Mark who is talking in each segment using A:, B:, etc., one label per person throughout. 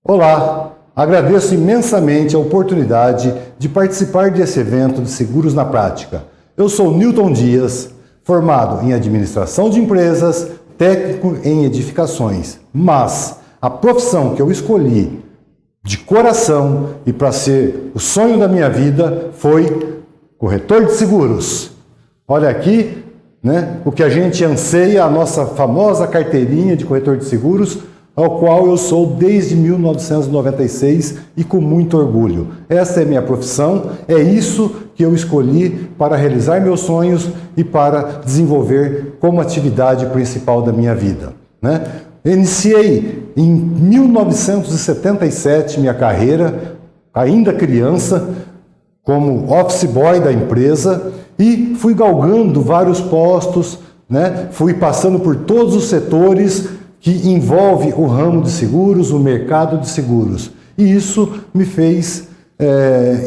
A: Olá, agradeço imensamente a oportunidade de participar desse evento de Seguros na Prática. Eu sou Newton Dias, formado em Administração de Empresas, técnico em edificações, mas a profissão que eu escolhi de coração e para ser o sonho da minha vida foi corretor de seguros. Olha aqui, o que a gente anseia, a nossa famosa carteirinha de corretor de seguros, ao qual eu sou desde 1996 e com muito orgulho. Essa é minha profissão, é isso que eu escolhi para realizar meus sonhos e para desenvolver como atividade principal da minha vida. Iniciei em 1977 minha carreira, ainda criança, como office boy da empresa e fui galgando vários postos, fui passando por todos os setores que envolve o ramo de seguros, o mercado de seguros. E isso me fez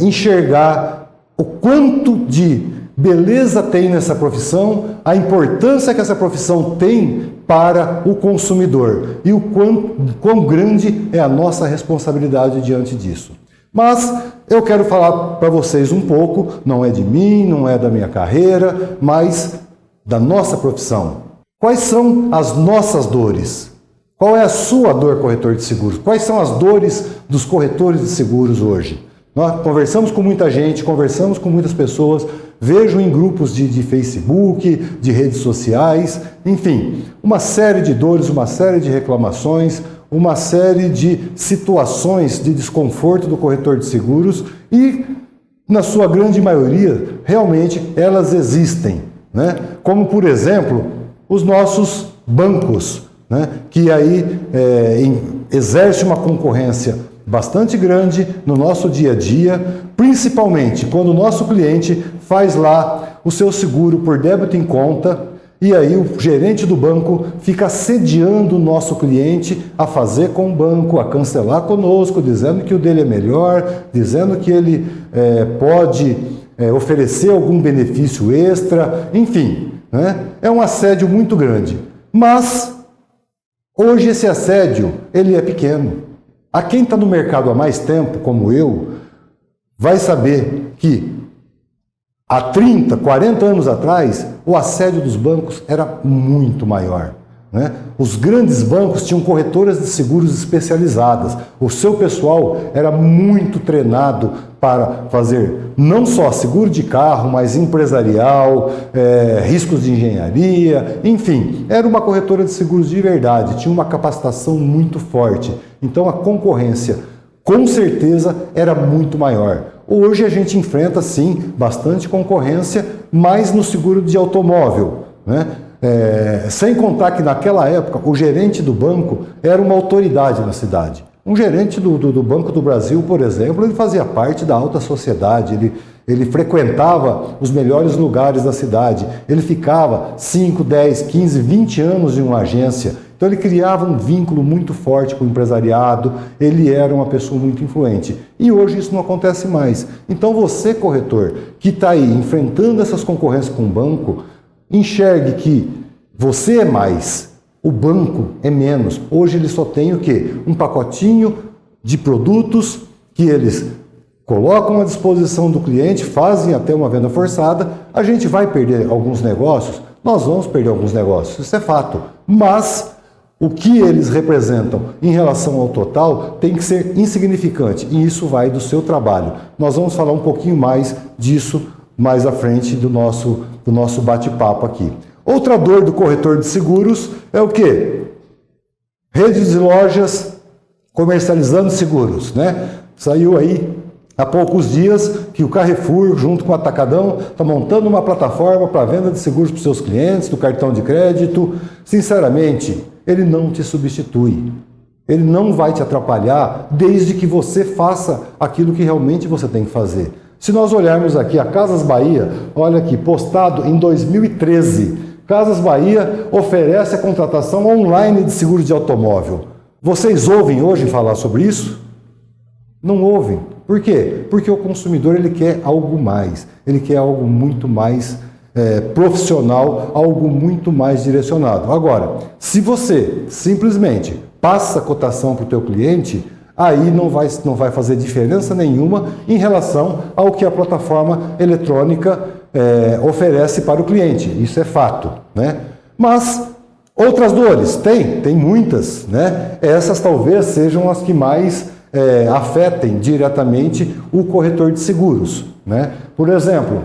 A: enxergar o quanto de beleza tem nessa profissão, a importância que essa profissão tem para o consumidor e o quão grande é a nossa responsabilidade diante disso. Mas eu quero falar para vocês um pouco, não é de mim, não é da minha carreira, mas da nossa profissão. Quais são as nossas dores? Qual é a sua dor, corretor de seguros? Quais são as dores dos corretores de seguros hoje? Nós conversamos com muita gente, conversamos com muitas pessoas, vejo em grupos de Facebook, de redes sociais, enfim, uma série de dores, uma série de reclamações, uma série de situações de desconforto do corretor de seguros e, na sua grande maioria, realmente elas existem, Como, por exemplo, os nossos bancos, que aí exerce uma concorrência bastante grande no nosso dia a dia, principalmente quando o nosso cliente faz lá o seu seguro por débito em conta e aí o gerente do banco fica assediando o nosso cliente a fazer com o banco, a cancelar conosco, dizendo que o dele é melhor, dizendo que ele pode oferecer algum benefício extra, enfim, é um assédio muito grande. Mas hoje esse assédio ele é pequeno. A quem está no mercado há mais tempo, como eu, vai saber que há 30, 40 anos atrás, o assédio dos bancos era muito maior. Os grandes bancos tinham corretoras de seguros especializadas. O seu pessoal era muito treinado para fazer não só seguro de carro, mas empresarial, riscos de engenharia, enfim, era uma corretora de seguros de verdade, tinha uma capacitação muito forte. Então a concorrência, com certeza, era muito maior. Hoje a gente enfrenta, sim, bastante concorrência, mas no seguro de automóvel, sem contar que naquela época o gerente do banco era uma autoridade na cidade. Um gerente do Banco do Brasil, por exemplo, ele fazia parte da alta sociedade, ele frequentava os melhores lugares da cidade, ele ficava 5, 10, 15, 20 anos em uma agência, então ele criava um vínculo muito forte com o empresariado, ele era uma pessoa muito influente. E hoje isso não acontece mais. Então você, corretor, que está aí enfrentando essas concorrências com o banco, enxergue que você é mais, o banco é menos. Hoje ele só tem o quê? Um pacotinho de produtos que eles colocam à disposição do cliente, fazem até uma venda forçada. A gente vai perder alguns negócios? Nós vamos perder alguns negócios, isso é fato. Mas o que eles representam em relação ao total tem que ser insignificante e isso vai do seu trabalho. Nós vamos falar um pouquinho mais disso mais à frente do nosso bate-papo aqui. Outra dor do corretor de seguros é o quê? Redes de lojas comercializando seguros, Saiu aí há poucos dias que o Carrefour, junto com o Atacadão, está montando uma plataforma para venda de seguros para os seus clientes, do cartão de crédito. Sinceramente, ele não te substitui. Ele não vai te atrapalhar desde que você faça aquilo que realmente você tem que fazer. Se nós olharmos aqui a Casas Bahia, olha aqui, postado em 2013, Casas Bahia oferece a contratação online de seguro de automóvel. Vocês ouvem hoje falar sobre isso? Não ouvem. Por quê? Porque o consumidor ele quer algo mais, ele quer algo muito mais profissional, algo muito mais direcionado. Agora, se você simplesmente passa a cotação para o teu cliente, aí não vai fazer diferença nenhuma em relação ao que a plataforma eletrônica oferece para o cliente. Isso é fato, né? Mas outras dores? Tem muitas, né? Essas talvez sejam as que mais afetem diretamente o corretor de seguros, né? Por exemplo,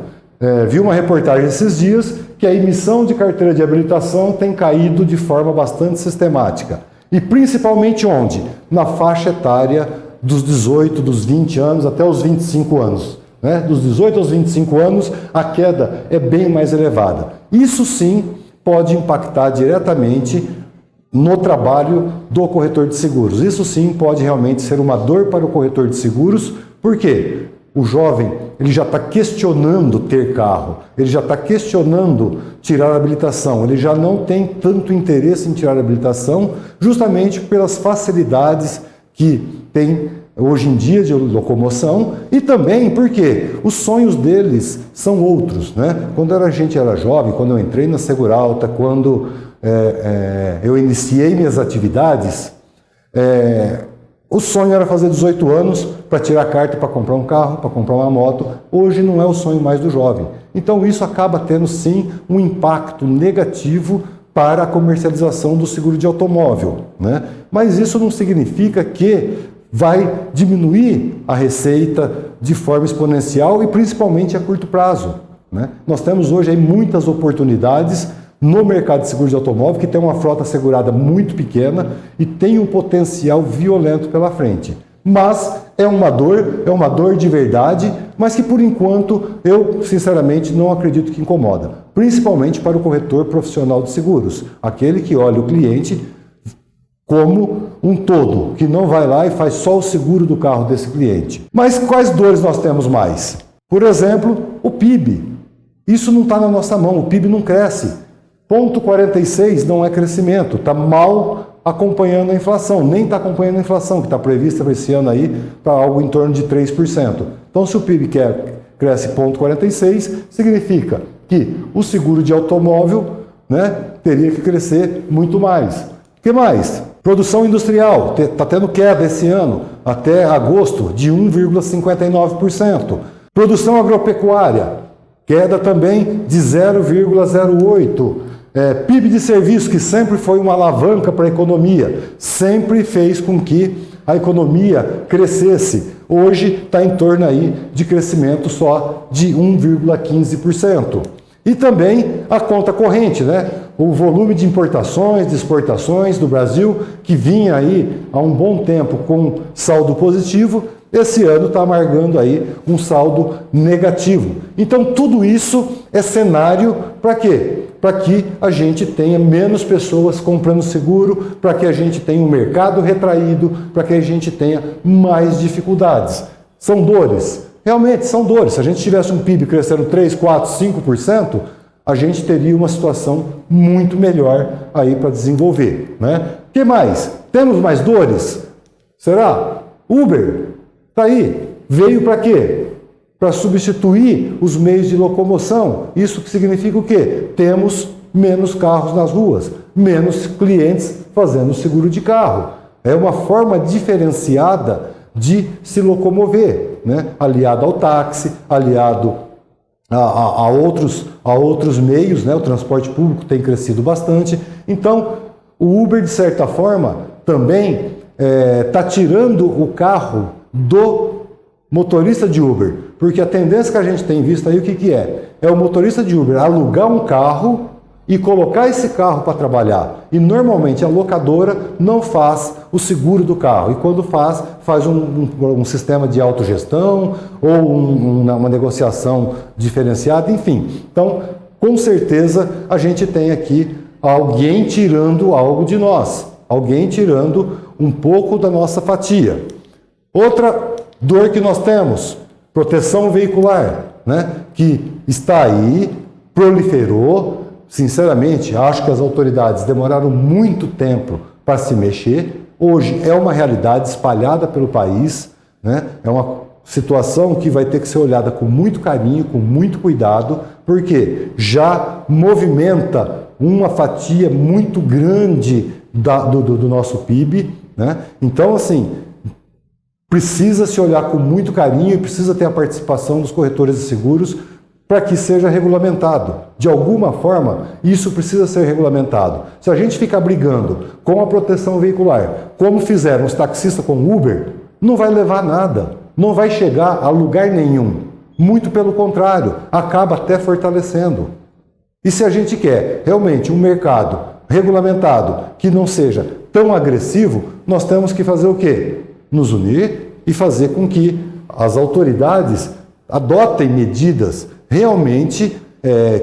A: vi uma reportagem esses dias que a emissão de carteira de habilitação tem caído de forma bastante sistemática. E principalmente onde? Na faixa etária dos 18, dos 20 anos até os 25 anos. Né? Dos 18 aos 25 anos, a queda é bem mais elevada. Isso sim pode impactar diretamente no trabalho do corretor de seguros. Isso sim pode realmente ser uma dor para o corretor de seguros. Por quê? O jovem ele já está questionando ter carro, ele já está questionando tirar a habilitação, ele já não tem tanto interesse em tirar a habilitação, justamente pelas facilidades que tem hoje em dia de locomoção e também porque os sonhos deles são outros, né? Quando a gente era jovem, quando eu entrei na Seguralta, quando eu iniciei minhas atividades, o sonho era fazer 18 anos para tirar a carta para comprar um carro, para comprar uma moto. Hoje não é o sonho mais do jovem. Então isso acaba tendo sim um impacto negativo para a comercialização do seguro de automóvel, né? Mas isso não significa que vai diminuir a receita de forma exponencial e principalmente a curto prazo, né? Nós temos hoje aí muitas oportunidades no mercado de seguro de automóvel, que tem uma frota segurada muito pequena e tem um potencial violento pela frente. Mas é uma dor de verdade, mas que por enquanto eu sinceramente não acredito que incomoda. Principalmente para o corretor profissional de seguros, aquele que olha o cliente como um todo, que não vai lá e faz só o seguro do carro desse cliente. Mas quais dores nós temos mais? Por exemplo, o PIB. Isso não está na nossa mão, o PIB não cresce. 0,46 não é crescimento, está mal acompanhando a inflação, nem está acompanhando a inflação, que está prevista para esse ano aí para algo em torno de 3%. Então, se o PIB cresce 0,46, significa que o seguro de automóvel, né, teria que crescer muito mais. O que mais? Produção industrial, está tendo queda esse ano, até agosto, de 1,59%. Produção agropecuária, queda também de 0,08%. PIB de serviço, que sempre foi uma alavanca para a economia, sempre fez com que a economia crescesse. Hoje está em torno aí de crescimento só de 1,15%. E também a conta corrente, né? O volume de importações, de exportações do Brasil, que vinha aí há um bom tempo com saldo positivo, esse ano está amargando aí um saldo negativo. Então tudo isso é cenário para quê? Para que a gente tenha menos pessoas comprando seguro, para que a gente tenha um mercado retraído, para que a gente tenha mais dificuldades. São dores? Realmente são dores. Se a gente tivesse um PIB crescendo 3, 4, 5%, a gente teria uma situação muito melhor aí para desenvolver, né? O que mais? Temos mais dores? Será? Uber está aí. Veio para quê? Para substituir os meios de locomoção. Isso que significa o quê? Temos menos carros nas ruas, menos clientes fazendo seguro de carro. É uma forma diferenciada de se locomover, né? Aliado ao táxi, aliado a outros meios, né? O transporte público tem crescido bastante. Então, o Uber, de certa forma, também está tirando o carro do motorista de Uber, porque a tendência que a gente tem visto aí, o que é? É o motorista de Uber alugar um carro e colocar esse carro para trabalhar. E normalmente a locadora não faz o seguro do carro. E quando faz um sistema de autogestão ou uma negociação diferenciada, enfim. Então, com certeza, a gente tem aqui alguém tirando algo de nós. Alguém tirando um pouco da nossa fatia. Outra dor que nós temos, proteção veicular, né? Que está aí, proliferou. Sinceramente, acho que as autoridades demoraram muito tempo para se mexer. Hoje é uma realidade espalhada pelo país, né? É uma situação que vai ter que ser olhada com muito carinho, com muito cuidado, porque já movimenta uma fatia muito grande do nosso PIB, né? Então, assim, precisa se olhar com muito carinho e precisa ter a participação dos corretores de seguros para que seja regulamentado. De alguma forma, isso precisa ser regulamentado. Se a gente ficar brigando com a proteção veicular, como fizeram os taxistas com o Uber, não vai levar a nada, não vai chegar a lugar nenhum. Muito pelo contrário, acaba até fortalecendo. E se a gente quer realmente um mercado regulamentado que não seja tão agressivo, nós temos que fazer o quê? Nos unir e fazer com que as autoridades adotem medidas realmente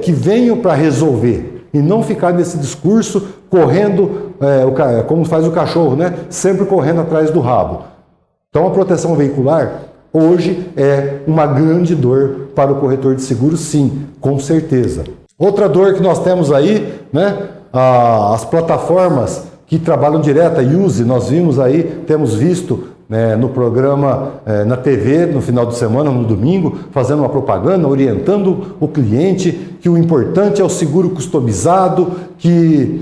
A: que venham para resolver e não ficar nesse discurso correndo, como faz o cachorro, né? Sempre correndo atrás do rabo. Então a proteção veicular hoje é uma grande dor para o corretor de seguros, sim, com certeza. Outra dor que nós temos aí, né? As plataformas que trabalham direto, a Use, nós vimos aí, temos visto no programa, na TV, no final de semana, no domingo, fazendo uma propaganda, orientando o cliente que o importante é o seguro customizado, que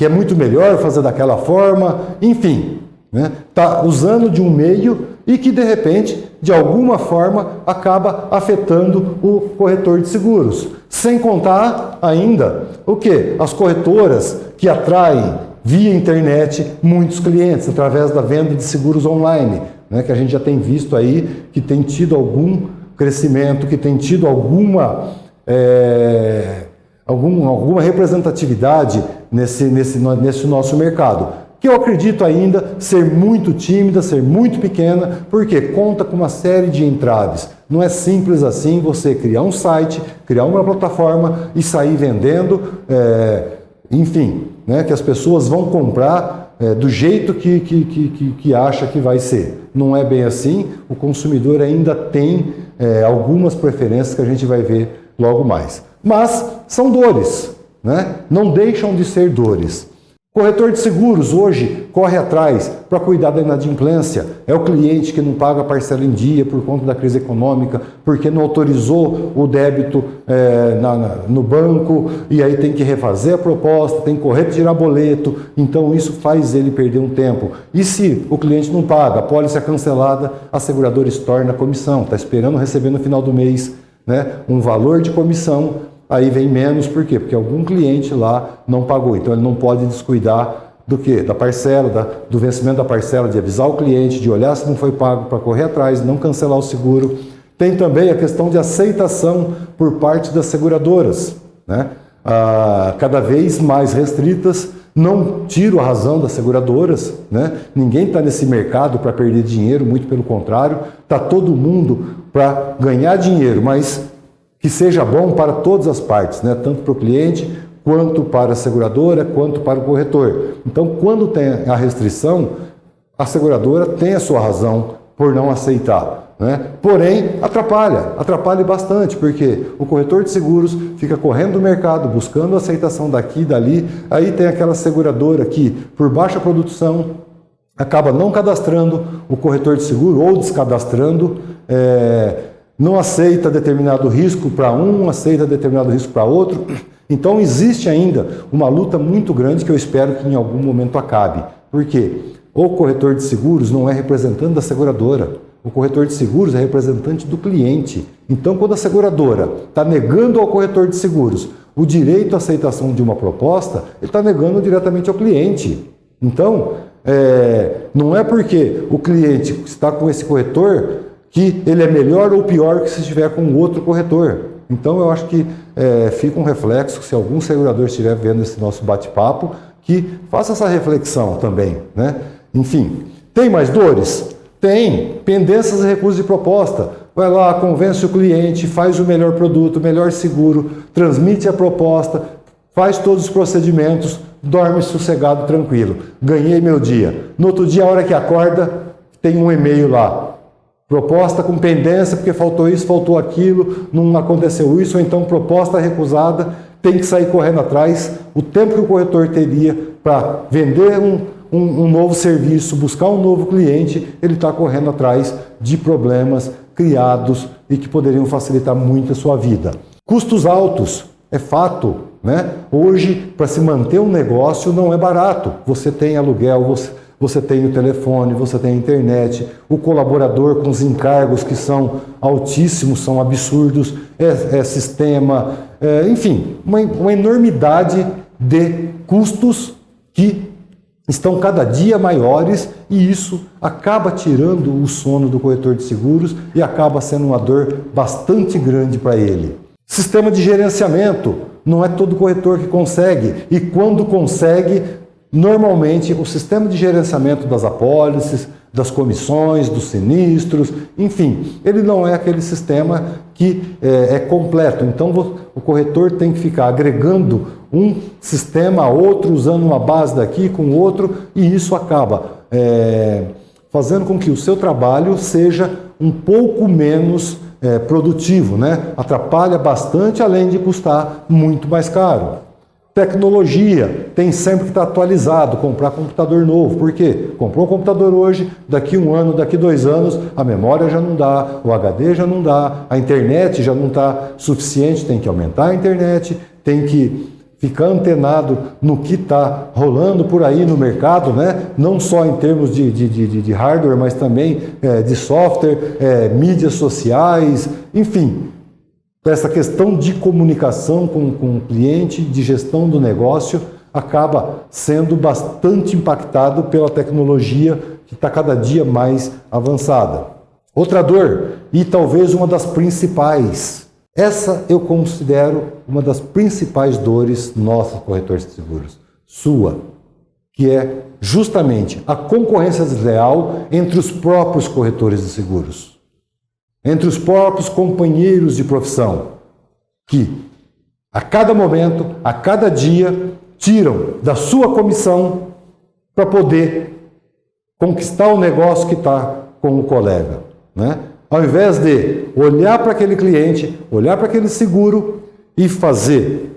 A: é muito melhor fazer daquela forma, enfim, né? Tá usando de um meio e que, de repente, de alguma forma, acaba afetando o corretor de seguros. Sem contar ainda o quê? As corretoras que atraem via internet muitos clientes através da venda de seguros online, né, que a gente já tem visto aí que tem tido algum crescimento, que tem tido alguma representatividade nesse nosso mercado, que eu acredito ainda ser muito tímida, ser muito pequena, porque conta com uma série de entraves. Não é simples assim você criar um site, criar uma plataforma e sair vendendo, enfim, né, que as pessoas vão comprar do jeito que acha que vai ser. Não é bem assim, o consumidor ainda tem algumas preferências que a gente vai ver logo mais. Mas são dores, né? Não deixam de ser dores. Corretor de seguros hoje corre atrás para cuidar da inadimplência. É o cliente que não paga a parcela em dia por conta da crise econômica, porque não autorizou o débito no banco e aí tem que refazer a proposta, tem que correr para tirar boleto. Então isso faz ele perder um tempo. E se o cliente não paga, a pólice é cancelada, a seguradora estorna a comissão. Está esperando receber no final do mês, né, um valor de comissão. Aí vem menos, por quê? Porque algum cliente lá não pagou, então ele não pode descuidar do quê? Da parcela, do vencimento da parcela, de avisar o cliente, de olhar se não foi pago para correr atrás, não cancelar o seguro. Tem também a questão de aceitação por parte das seguradoras, né? Cada vez mais restritas, não tiro a razão das seguradoras, né? Ninguém está nesse mercado para perder dinheiro, muito pelo contrário, está todo mundo para ganhar dinheiro, mas que seja bom para todas as partes, né? Tanto para o cliente, quanto para a seguradora, quanto para o corretor. Então, quando tem a restrição, a seguradora tem a sua razão por não aceitar, né? Porém, atrapalha bastante, porque o corretor de seguros fica correndo no mercado, buscando aceitação daqui e dali, aí tem aquela seguradora que, por baixa produção, acaba não cadastrando o corretor de seguro ou descadastrando, não aceita determinado risco para um, aceita determinado risco para outro. Então existe ainda uma luta muito grande que eu espero que em algum momento acabe. Por quê? O corretor de seguros não é representante da seguradora. O corretor de seguros é representante do cliente. Então, quando a seguradora está negando ao corretor de seguros o direito à aceitação de uma proposta, ele está negando diretamente ao cliente. Então, não é porque o cliente está com esse corretor que ele é melhor ou pior que se estiver com outro corretor. Então eu acho que fica um reflexo, se algum segurador estiver vendo esse nosso bate-papo, que faça essa reflexão também, né? Enfim, tem mais dores? Tem. Pendências e recursos de proposta. Vai lá, convence o cliente, faz o melhor produto, o melhor seguro, transmite a proposta, faz todos os procedimentos, dorme sossegado, tranquilo. Ganhei meu dia. No outro dia, a hora que acorda, tem um e-mail lá. Proposta com pendência, porque faltou isso, faltou aquilo, não aconteceu isso, ou então proposta recusada, tem que sair correndo atrás. O tempo que o corretor teria para vender um novo serviço, buscar um novo cliente, ele está correndo atrás de problemas criados e que poderiam facilitar muito a sua vida. Custos altos, é fato, né? Hoje, para se manter um negócio não é barato. Você tem aluguel, você tem o telefone, você tem a internet, o colaborador com os encargos que são altíssimos, são absurdos, sistema, enfim, uma enormidade de custos que estão cada dia maiores e isso acaba tirando o sono do corretor de seguros e acaba sendo uma dor bastante grande para ele. Sistema de gerenciamento, não é todo corretor que consegue e quando consegue, normalmente o sistema de gerenciamento das apólices, das comissões, dos sinistros, enfim, ele não é aquele sistema que é completo. Então o corretor tem que ficar agregando um sistema a outro, usando uma base daqui com outro, e isso acaba fazendo com que o seu trabalho seja um pouco menos produtivo, né? Atrapalha bastante, além de custar muito mais caro. Tecnologia, tem sempre que estar atualizado, comprar computador novo. Por quê? Comprou um computador hoje, daqui 1 ano, daqui 2 anos, a memória já não dá, o HD já não dá, a internet já não está suficiente, tem que aumentar a internet, tem que ficar antenado no que está rolando por aí no mercado, né? Não só em termos de hardware, mas também de software, mídias sociais, enfim. Essa questão de comunicação com o cliente, de gestão do negócio, acaba sendo bastante impactado pela tecnologia que está cada dia mais avançada. Outra dor, e talvez uma das principais, essa eu considero uma das principais dores nossas, corretores de seguros, sua, que é justamente a concorrência desleal entre os próprios corretores de seguros. Entre os próprios companheiros de profissão, que a cada momento, a cada dia, tiram da sua comissão para poder conquistar o negócio que está com o colega, né? Ao invés de olhar para aquele cliente, olhar para aquele seguro e fazer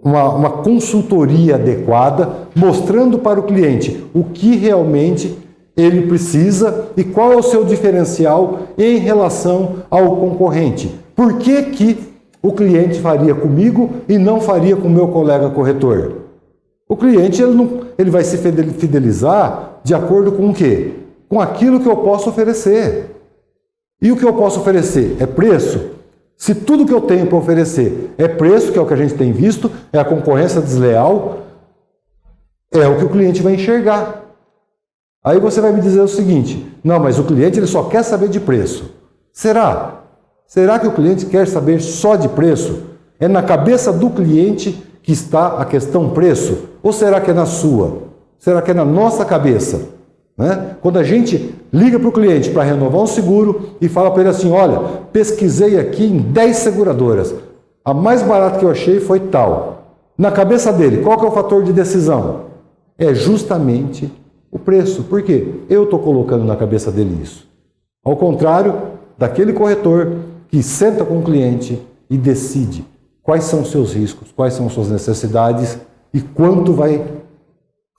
A: uma consultoria adequada, mostrando para o cliente o que realmente ele precisa e qual é o seu diferencial em relação ao concorrente. Por que o cliente faria comigo e não faria com o meu colega corretor? O cliente ele vai se fidelizar de acordo com o quê? Com aquilo que eu posso oferecer. E o que eu posso oferecer é preço? Se tudo que eu tenho para oferecer é preço, que é o que a gente tem visto, é a concorrência desleal, é o que o cliente vai enxergar. Aí você vai me dizer o seguinte, não, mas o cliente ele só quer saber de preço. Será? Será que o cliente quer saber só de preço? É na cabeça do cliente que está a questão preço? Ou será que é na sua? Será que é na nossa cabeça? Né? Quando a gente liga para o cliente para renovar um seguro e fala para ele assim, olha, pesquisei aqui em 10 seguradoras, a mais barata que eu achei foi tal. Na cabeça dele, qual que é o fator de decisão? É justamente o preço. Por quê? Eu estou colocando na cabeça dele isso. Ao contrário daquele corretor que senta com o cliente e decide quais são os seus riscos, quais são as suas necessidades e quanto vai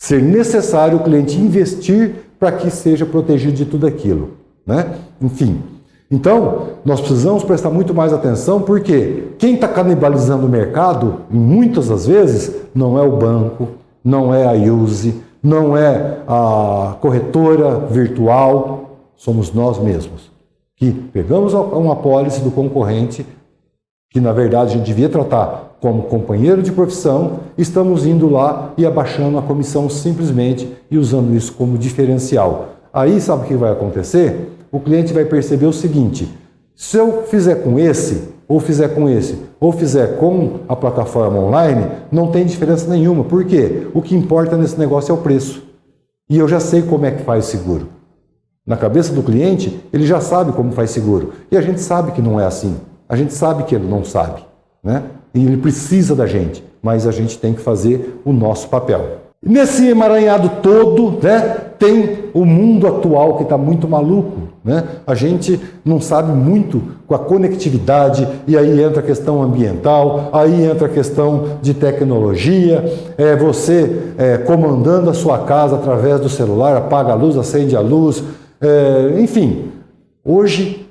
A: ser necessário o cliente investir para que seja protegido de tudo aquilo, né? Enfim, então nós precisamos prestar muito mais atenção porque quem está canibalizando o mercado, muitas das vezes, não é o banco, não é a Use, não é a corretora virtual, somos nós mesmos, que pegamos uma apólice do concorrente, que na verdade a gente devia tratar como companheiro de profissão, estamos indo lá e abaixando a comissão simplesmente e usando isso como diferencial. Aí sabe o que vai acontecer? O cliente vai perceber o seguinte, se eu fizer com esse, ou fizer com esse, ou fizer com a plataforma online, não tem diferença nenhuma. Por quê? O que importa nesse negócio é o preço. E eu já sei como é que faz seguro. Na cabeça do cliente, ele já sabe como faz seguro. E a gente sabe que não é assim. A gente sabe que ele não sabe, né? E ele precisa da gente, mas a gente tem que fazer o nosso papel. Nesse emaranhado todo, né, tem o mundo atual que está muito maluco, né? A gente não sabe muito com a conectividade, e aí entra a questão ambiental, aí entra a questão de tecnologia, você comandando a sua casa através do celular, apaga a luz, acende a luz, enfim, hoje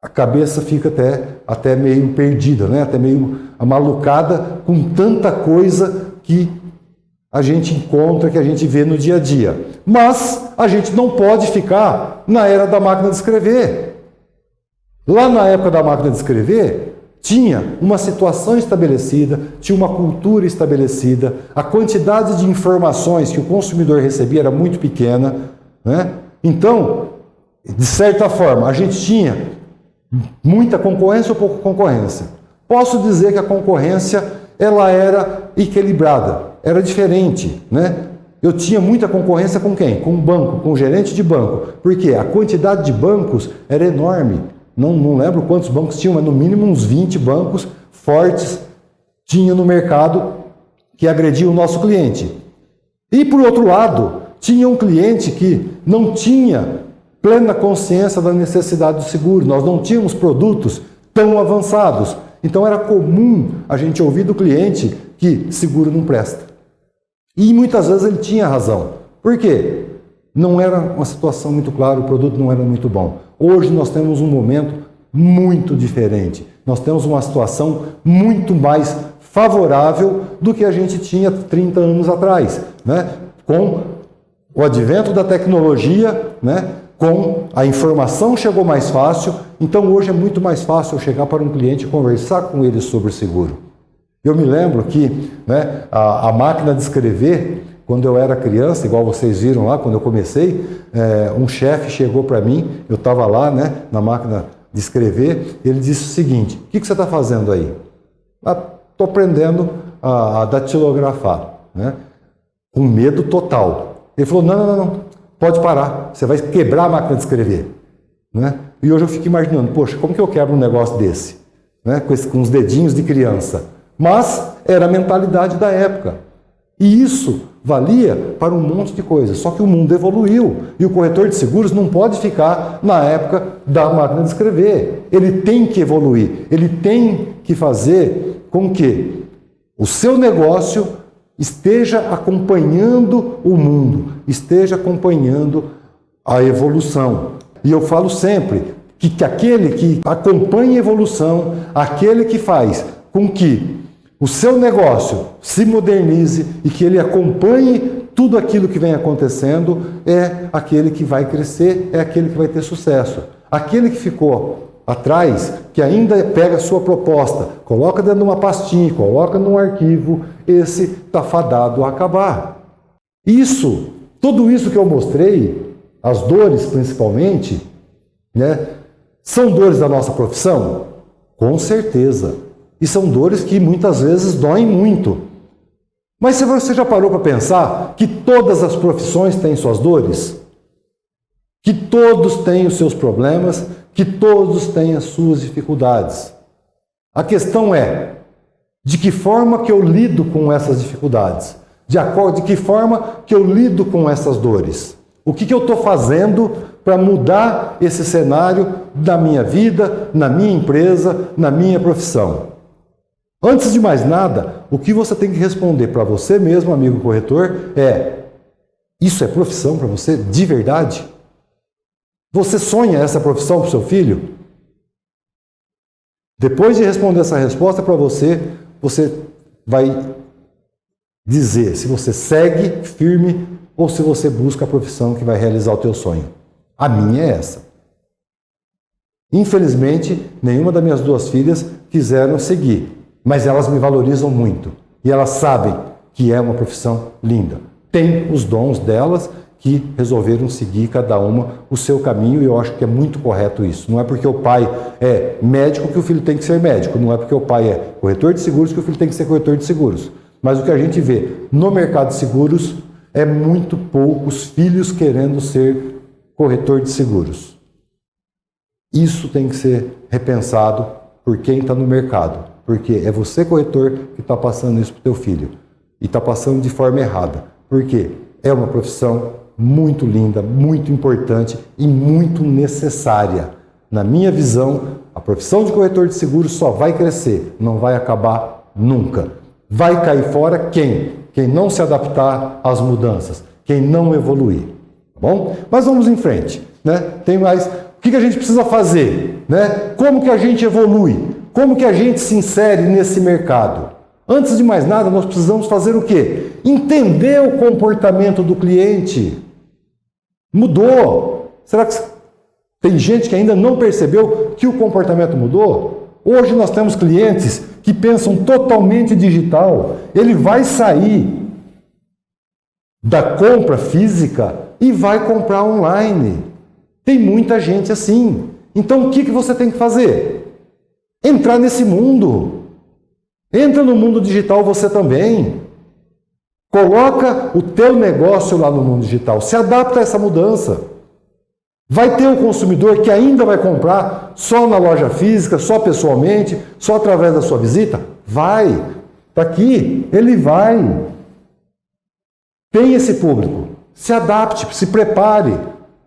A: a cabeça fica até meio perdida, né? Até meio amalucada com tanta coisa que a gente encontra, que a gente vê no dia a dia. Mas a gente não pode ficar na era da máquina de escrever. Lá na época da máquina de escrever, tinha uma situação estabelecida, tinha uma cultura estabelecida, a quantidade de informações que o consumidor recebia era muito pequena, né? Então, de certa forma, a gente tinha muita concorrência ou pouca concorrência. Posso dizer que a concorrência ela era equilibrada, era diferente, né? Eu tinha muita concorrência com quem? Com o banco, com o gerente de banco, porque a quantidade de bancos era enorme. Não lembro quantos bancos tinham, mas no mínimo uns 20 bancos fortes tinha no mercado que agrediam o nosso cliente. E por outro lado, tinha um cliente que não tinha plena consciência da necessidade do seguro. Nós não tínhamos produtos tão avançados. Então era comum a gente ouvir do cliente que seguro não presta. E muitas vezes ele tinha razão. Por quê? Não era uma situação muito clara, o produto não era muito bom. Hoje nós temos um momento muito diferente. Nós temos uma situação muito mais favorável do que a gente tinha 30 anos atrás, né? Com o advento da tecnologia, né? Com a informação chegou mais fácil, então hoje é muito mais fácil eu chegar para um cliente e conversar com ele sobre seguro. Eu me lembro que, né, a máquina de escrever, quando eu era criança, igual vocês viram lá, quando eu comecei, um chefe chegou para mim, eu estava lá, né, na máquina de escrever, ele disse o seguinte: o que você está fazendo aí? Estou aprendendo a datilografar, né, com medo total. Ele falou, não, pode parar, você vai quebrar a máquina de escrever, né? E hoje eu fico imaginando, poxa, como que eu quebro um negócio desse, né, com os dedinhos de criança? Mas era a mentalidade da época. E isso valia para um monte de coisas. Só que o mundo evoluiu. E o corretor de seguros não pode ficar na época da máquina de escrever. Ele tem que evoluir. Ele tem que fazer com que o seu negócio esteja acompanhando o mundo, esteja acompanhando a evolução. E eu falo sempre que aquele que acompanha a evolução, aquele que faz com que o seu negócio se modernize e que ele acompanhe tudo aquilo que vem acontecendo, é aquele que vai crescer, é aquele que vai ter sucesso. Aquele que ficou atrás, que ainda pega a sua proposta, coloca dentro de uma pastinha, coloca num arquivo, esse está fadado a acabar. Tudo isso que eu mostrei, as dores principalmente, né, são dores da nossa profissão? Com certeza. E são dores que muitas vezes doem muito. Mas se você já parou para pensar que todas as profissões têm suas dores? Que todos têm os seus problemas, que todos têm as suas dificuldades. A questão é, de que forma que eu lido com essas dificuldades? De que forma que eu lido com essas dores? O que eu estou fazendo para mudar esse cenário da minha vida, na minha empresa, na minha profissão? Antes de mais nada, o que você tem que responder para você mesmo, amigo corretor, é: isso é profissão para você de verdade? Você sonha essa profissão para o seu filho? Depois de responder essa resposta para você, você vai dizer se você segue firme ou se você busca a profissão que vai realizar o teu sonho. A minha é essa. Infelizmente, nenhuma das minhas duas filhas quiseram seguir. Mas elas me valorizam muito. E elas sabem que é uma profissão linda. Tem os dons delas que resolveram seguir cada uma o seu caminho, e eu acho que é muito correto isso. Não é porque o pai é médico que o filho tem que ser médico. Não é porque o pai é corretor de seguros que o filho tem que ser corretor de seguros. Mas o que a gente vê no mercado de seguros é muito poucos filhos querendo ser corretor de seguros. Isso tem que ser repensado por quem está no mercado. Porque é você, corretor, que está passando isso para o teu filho. E está passando de forma errada. Porque é uma profissão muito linda, muito importante e muito necessária. Na minha visão, a profissão de corretor de seguros só vai crescer, não vai acabar nunca. Vai cair fora quem? Quem não se adaptar às mudanças, quem não evoluir. Tá bom? Mas vamos em frente, né? Tem mais. O que a gente precisa fazer, né? Como que a gente evolui? Como que a gente se insere nesse mercado? Antes de mais nada, nós precisamos fazer o quê? Entender o comportamento do cliente. Mudou. Será que tem gente que ainda não percebeu que o comportamento mudou? Hoje nós temos clientes que pensam totalmente digital. Ele vai sair da compra física e vai comprar online. Tem muita gente assim. Então o que você tem que fazer? Entrar nesse mundo. Entra no mundo digital você também. Coloca o teu negócio lá no mundo digital. Se adapta a essa mudança. Vai ter um consumidor que ainda vai comprar só na loja física, só pessoalmente, só através da sua visita? Vai. Está aqui. Ele vai. Tem esse público. Se adapte, se prepare.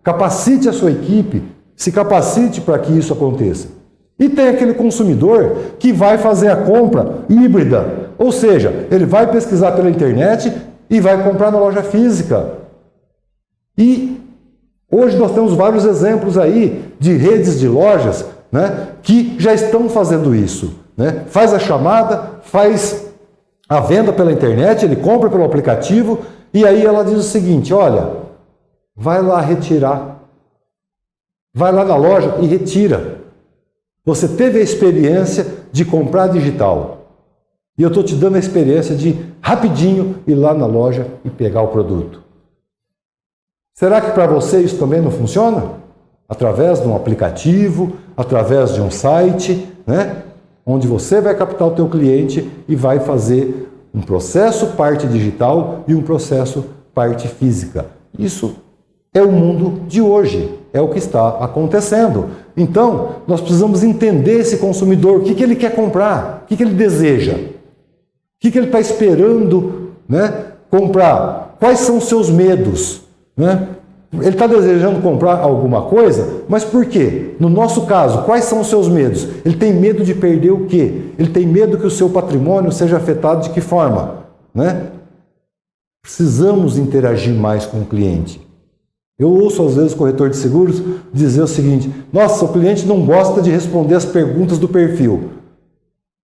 A: Capacite a sua equipe. Se capacite para que isso aconteça. E tem aquele consumidor que vai fazer a compra híbrida. Ou seja, ele vai pesquisar pela internet e vai comprar na loja física. E hoje nós temos vários exemplos aí de redes de lojas, né, que já estão fazendo isso. Né? Faz a chamada, faz a venda pela internet, ele compra pelo aplicativo e aí ela diz o seguinte, olha, vai lá retirar. Vai lá na loja e retira. Você teve a experiência de comprar digital. E eu estou te dando a experiência de rapidinho ir lá na loja e pegar o produto. Será que para você isso também não funciona? Através de um aplicativo, através de um site, né? Onde você vai captar o teu cliente e vai fazer um processo parte digital e um processo parte física. Isso é o mundo de hoje, é o que está acontecendo. Então, nós precisamos entender esse consumidor, o que ele quer comprar, o que ele deseja, o que ele está esperando, né, comprar, quais são os seus medos. Né? Ele está desejando comprar alguma coisa, mas por quê? No nosso caso, quais são os seus medos? Ele tem medo de perder o quê? Ele tem medo que o seu patrimônio seja afetado de que forma? Né? Precisamos interagir mais com o cliente. Eu ouço às vezes o corretor de seguros dizer o seguinte, nossa, o cliente não gosta de responder as perguntas do perfil.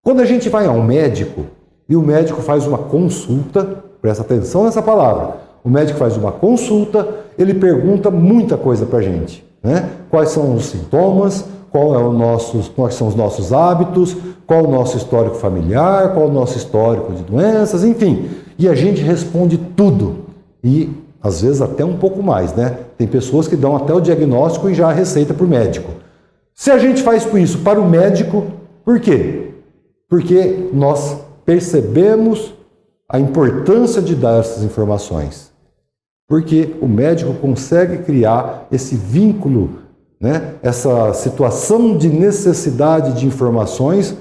A: Quando a gente vai a um médico e o médico faz uma consulta, presta atenção nessa palavra, o médico faz uma consulta, ele pergunta muita coisa para a gente. Né? Quais são os sintomas, quais são os nossos hábitos, qual o nosso histórico familiar, qual o nosso histórico de doenças, enfim. E a gente responde tudo. E às vezes até um pouco mais, né? Tem pessoas que dão até o diagnóstico e já a receita para o médico. Se a gente faz isso para o médico, por quê? Porque nós percebemos a importância de dar essas informações. Porque o médico consegue criar esse vínculo, né? Essa situação de necessidade de informações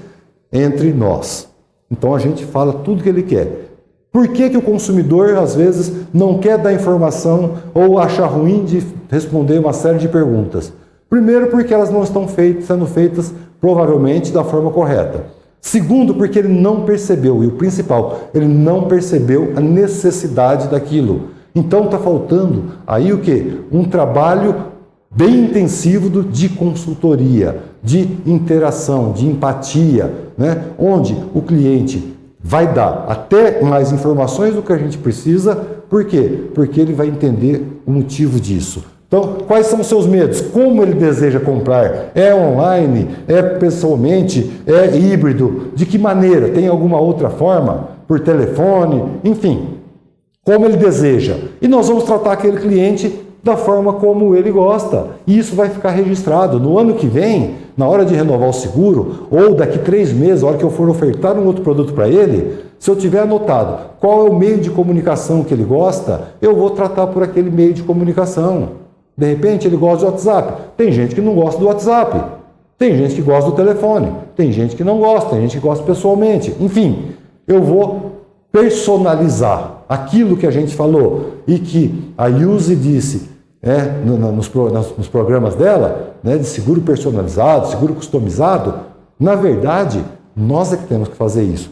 A: entre nós. Então a gente fala tudo que ele quer. Por que o consumidor, às vezes, não quer dar informação ou acha ruim de responder uma série de perguntas? Primeiro, porque elas não estão sendo feitas, provavelmente, da forma correta. Segundo, porque ele não percebeu, e o principal, ele não percebeu a necessidade daquilo. Então está faltando aí o quê? Um trabalho bem intensivo de consultoria, de interação, de empatia, né? Onde o cliente vai dar até mais informações do que a gente precisa. Por quê? Porque ele vai entender o motivo disso. Então, quais são os seus medos? Como ele deseja comprar? É online? É pessoalmente? É híbrido? De que maneira? Tem alguma outra forma? Por telefone? Enfim, como ele deseja. E nós vamos tratar aquele cliente da forma como ele gosta. E isso vai ficar registrado. No ano que vem, na hora de renovar o seguro, ou daqui 3 meses, na hora que eu for ofertar um outro produto para ele, se eu tiver anotado qual é o meio de comunicação que ele gosta, eu vou tratar por aquele meio de comunicação. De repente ele gosta do WhatsApp. Tem gente que não gosta do WhatsApp. Tem gente que gosta do telefone. Tem gente que não gosta. Tem gente que gosta pessoalmente. Enfim, eu vou personalizar aquilo que a gente falou e que a Yuzi disse nos programas dela, né, de seguro personalizado, seguro customizado. Na verdade, nós é que temos que fazer isso.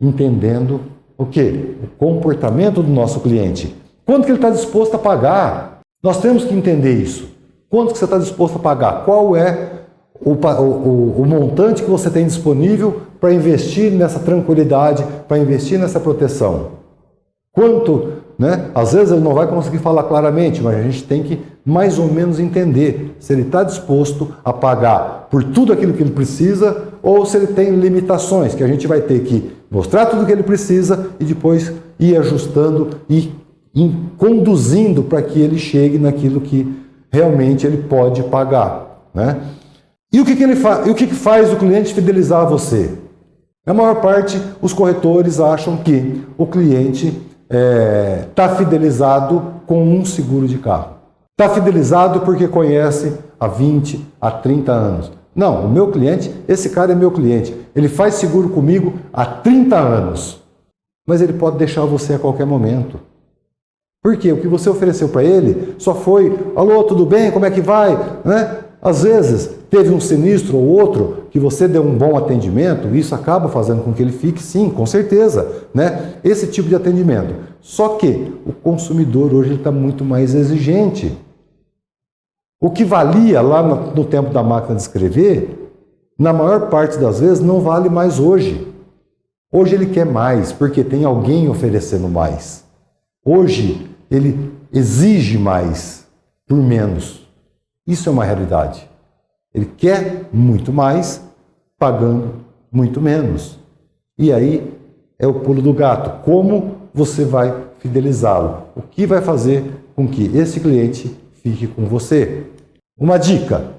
A: Entendendo o quê? O comportamento do nosso cliente. Quanto que ele está disposto a pagar? Nós temos que entender isso. Quanto que você está disposto a pagar? Qual é o montante que você tem disponível para investir nessa tranquilidade, para investir nessa proteção? Quanto, né? Às vezes ele não vai conseguir falar claramente, mas a gente tem que mais ou menos entender se ele está disposto a pagar por tudo aquilo que ele precisa ou se ele tem limitações, que a gente vai ter que mostrar tudo o que ele precisa e depois ir ajustando e conduzindo para que ele chegue naquilo que realmente ele pode pagar, né? E o que ele faz? E o que faz o cliente fidelizar você? A maior parte, os corretores acham que o cliente está fidelizado com um seguro de carro. Está fidelizado porque conhece há 20, há 30 anos. Não, o meu cliente, esse cara é meu cliente. Ele faz seguro comigo há 30 anos. Mas ele pode deixar você a qualquer momento. Por quê? O que você ofereceu para ele só foi: alô, tudo bem? Como é que vai? Né? Às vezes, teve um sinistro ou outro que você deu um bom atendimento, e isso acaba fazendo com que ele fique, sim, com certeza, né? Esse tipo de atendimento. Só que o consumidor hoje está muito mais exigente. O que valia lá no tempo da máquina de escrever, na maior parte das vezes, não vale mais hoje. Hoje ele quer mais, porque tem alguém oferecendo mais. Hoje ele exige mais por menos. Isso é uma realidade. Ele quer muito mais, pagando muito menos. E aí é o pulo do gato. Como você vai fidelizá-lo? O que vai fazer com que esse cliente fique com você? Uma dica: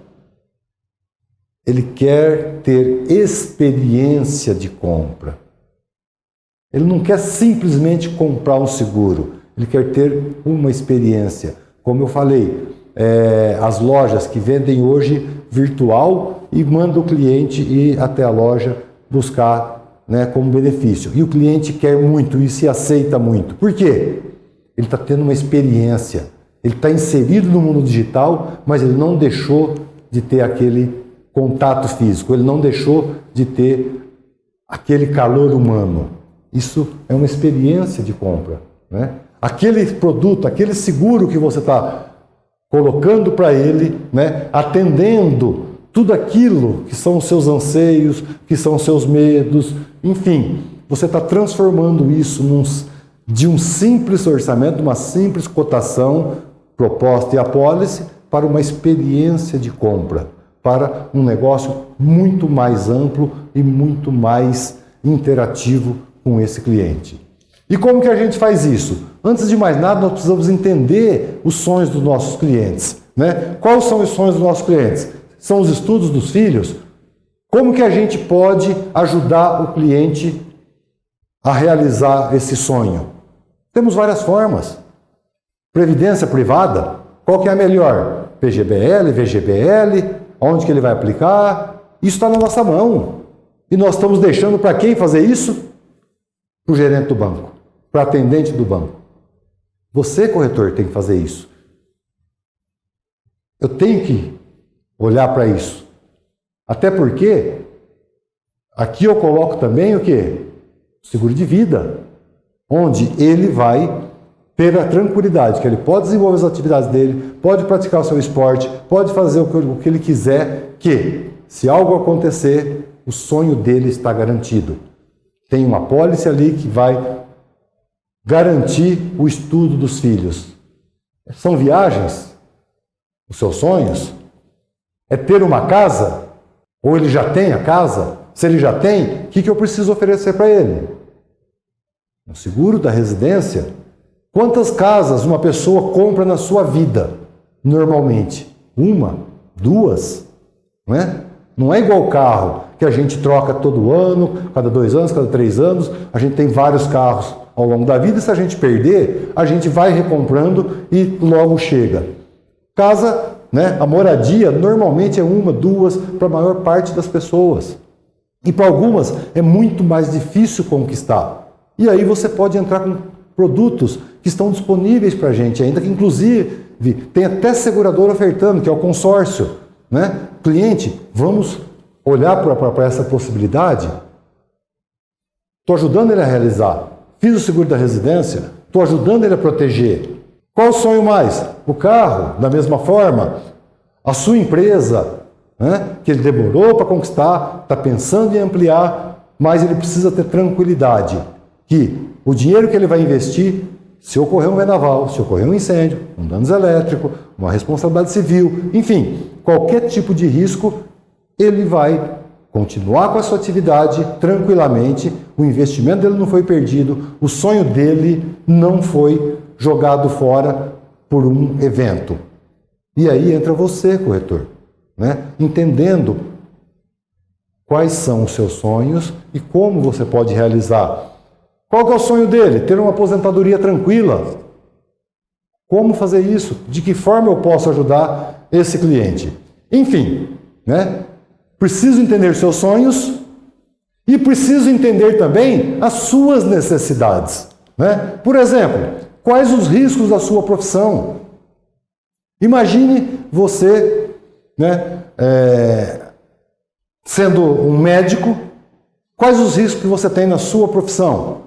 A: ele quer ter experiência de compra. Ele não quer simplesmente comprar um seguro, ele quer ter uma experiência. Como eu falei, as lojas que vendem hoje virtual e mandam o cliente ir até a loja buscar, né, como benefício. E o cliente quer muito isso e aceita muito. Por quê? Ele está tendo uma experiência. Ele está inserido no mundo digital, mas ele não deixou de ter aquele contato físico, ele não deixou de ter aquele calor humano. Isso é uma experiência de compra, né? Aquele produto, aquele seguro que você está colocando para ele, né, atendendo tudo aquilo que são os seus anseios, que são os seus medos, enfim, você está transformando isso de um simples orçamento, uma simples cotação, proposta e apólice, para uma experiência de compra, para um negócio muito mais amplo e muito mais interativo com esse cliente. E como que a gente faz isso? Antes de mais nada, nós precisamos entender os sonhos dos nossos clientes, né? Quais são os sonhos dos nossos clientes? São os estudos dos filhos? Como que a gente pode ajudar o cliente a realizar esse sonho? Temos várias formas. Previdência privada, qual que é a melhor? PGBL, VGBL, onde que ele vai aplicar? Isso está na nossa mão. E nós estamos deixando para quem fazer isso? Para o gerente do banco, para o atendente do banco. Você, corretor, tem que fazer isso. Eu tenho que olhar para isso. Até porque, aqui eu coloco também o quê? Seguro de vida, onde ele vai ter a tranquilidade que ele pode desenvolver as atividades dele, pode praticar o seu esporte, pode fazer o que ele quiser, que, se algo acontecer, o sonho dele está garantido. Tem uma apólice ali que vai garantir o estudo dos filhos. São viagens? Os seus sonhos? É ter uma casa? Ou ele já tem a casa? Se ele já tem, o que eu preciso oferecer para ele? Um seguro da residência? Quantas casas uma pessoa compra na sua vida, normalmente? Uma? Duas? Não é? Não é igual carro, que a gente troca todo ano, cada 2 anos, cada 3 anos. A gente tem vários carros ao longo da vida, e se a gente perder, a gente vai recomprando e logo chega. Casa, né, a moradia, normalmente é 1, 2, para a maior parte das pessoas. E para algumas é muito mais difícil conquistar. E aí você pode entrar com produtos que estão disponíveis para a gente ainda, que inclusive tem até seguradora ofertando, que é o consórcio, né? Cliente, vamos olhar para essa possibilidade? Estou ajudando ele a realizar. Fiz o seguro da residência, estou ajudando ele a proteger. Qual o sonho mais? O carro, da mesma forma. A sua empresa, né, que ele demorou para conquistar, está pensando em ampliar, mas ele precisa ter tranquilidade, que o dinheiro que ele vai investir, se ocorrer um vendaval, se ocorrer um incêndio, um dano elétrico, uma responsabilidade civil, enfim, qualquer tipo de risco, ele vai continuar com a sua atividade tranquilamente, o investimento dele não foi perdido, o sonho dele não foi jogado fora por um evento. E aí entra você, corretor, né? Entendendo quais são os seus sonhos e como você pode realizar. Qual que é o sonho dele? Ter uma aposentadoria tranquila. Como fazer isso? De que forma eu posso ajudar esse cliente? Enfim, né? Preciso entender seus sonhos e preciso entender também as suas necessidades, né? Por exemplo, quais os riscos da sua profissão? Imagine você, né, sendo um médico, quais os riscos que você tem na sua profissão?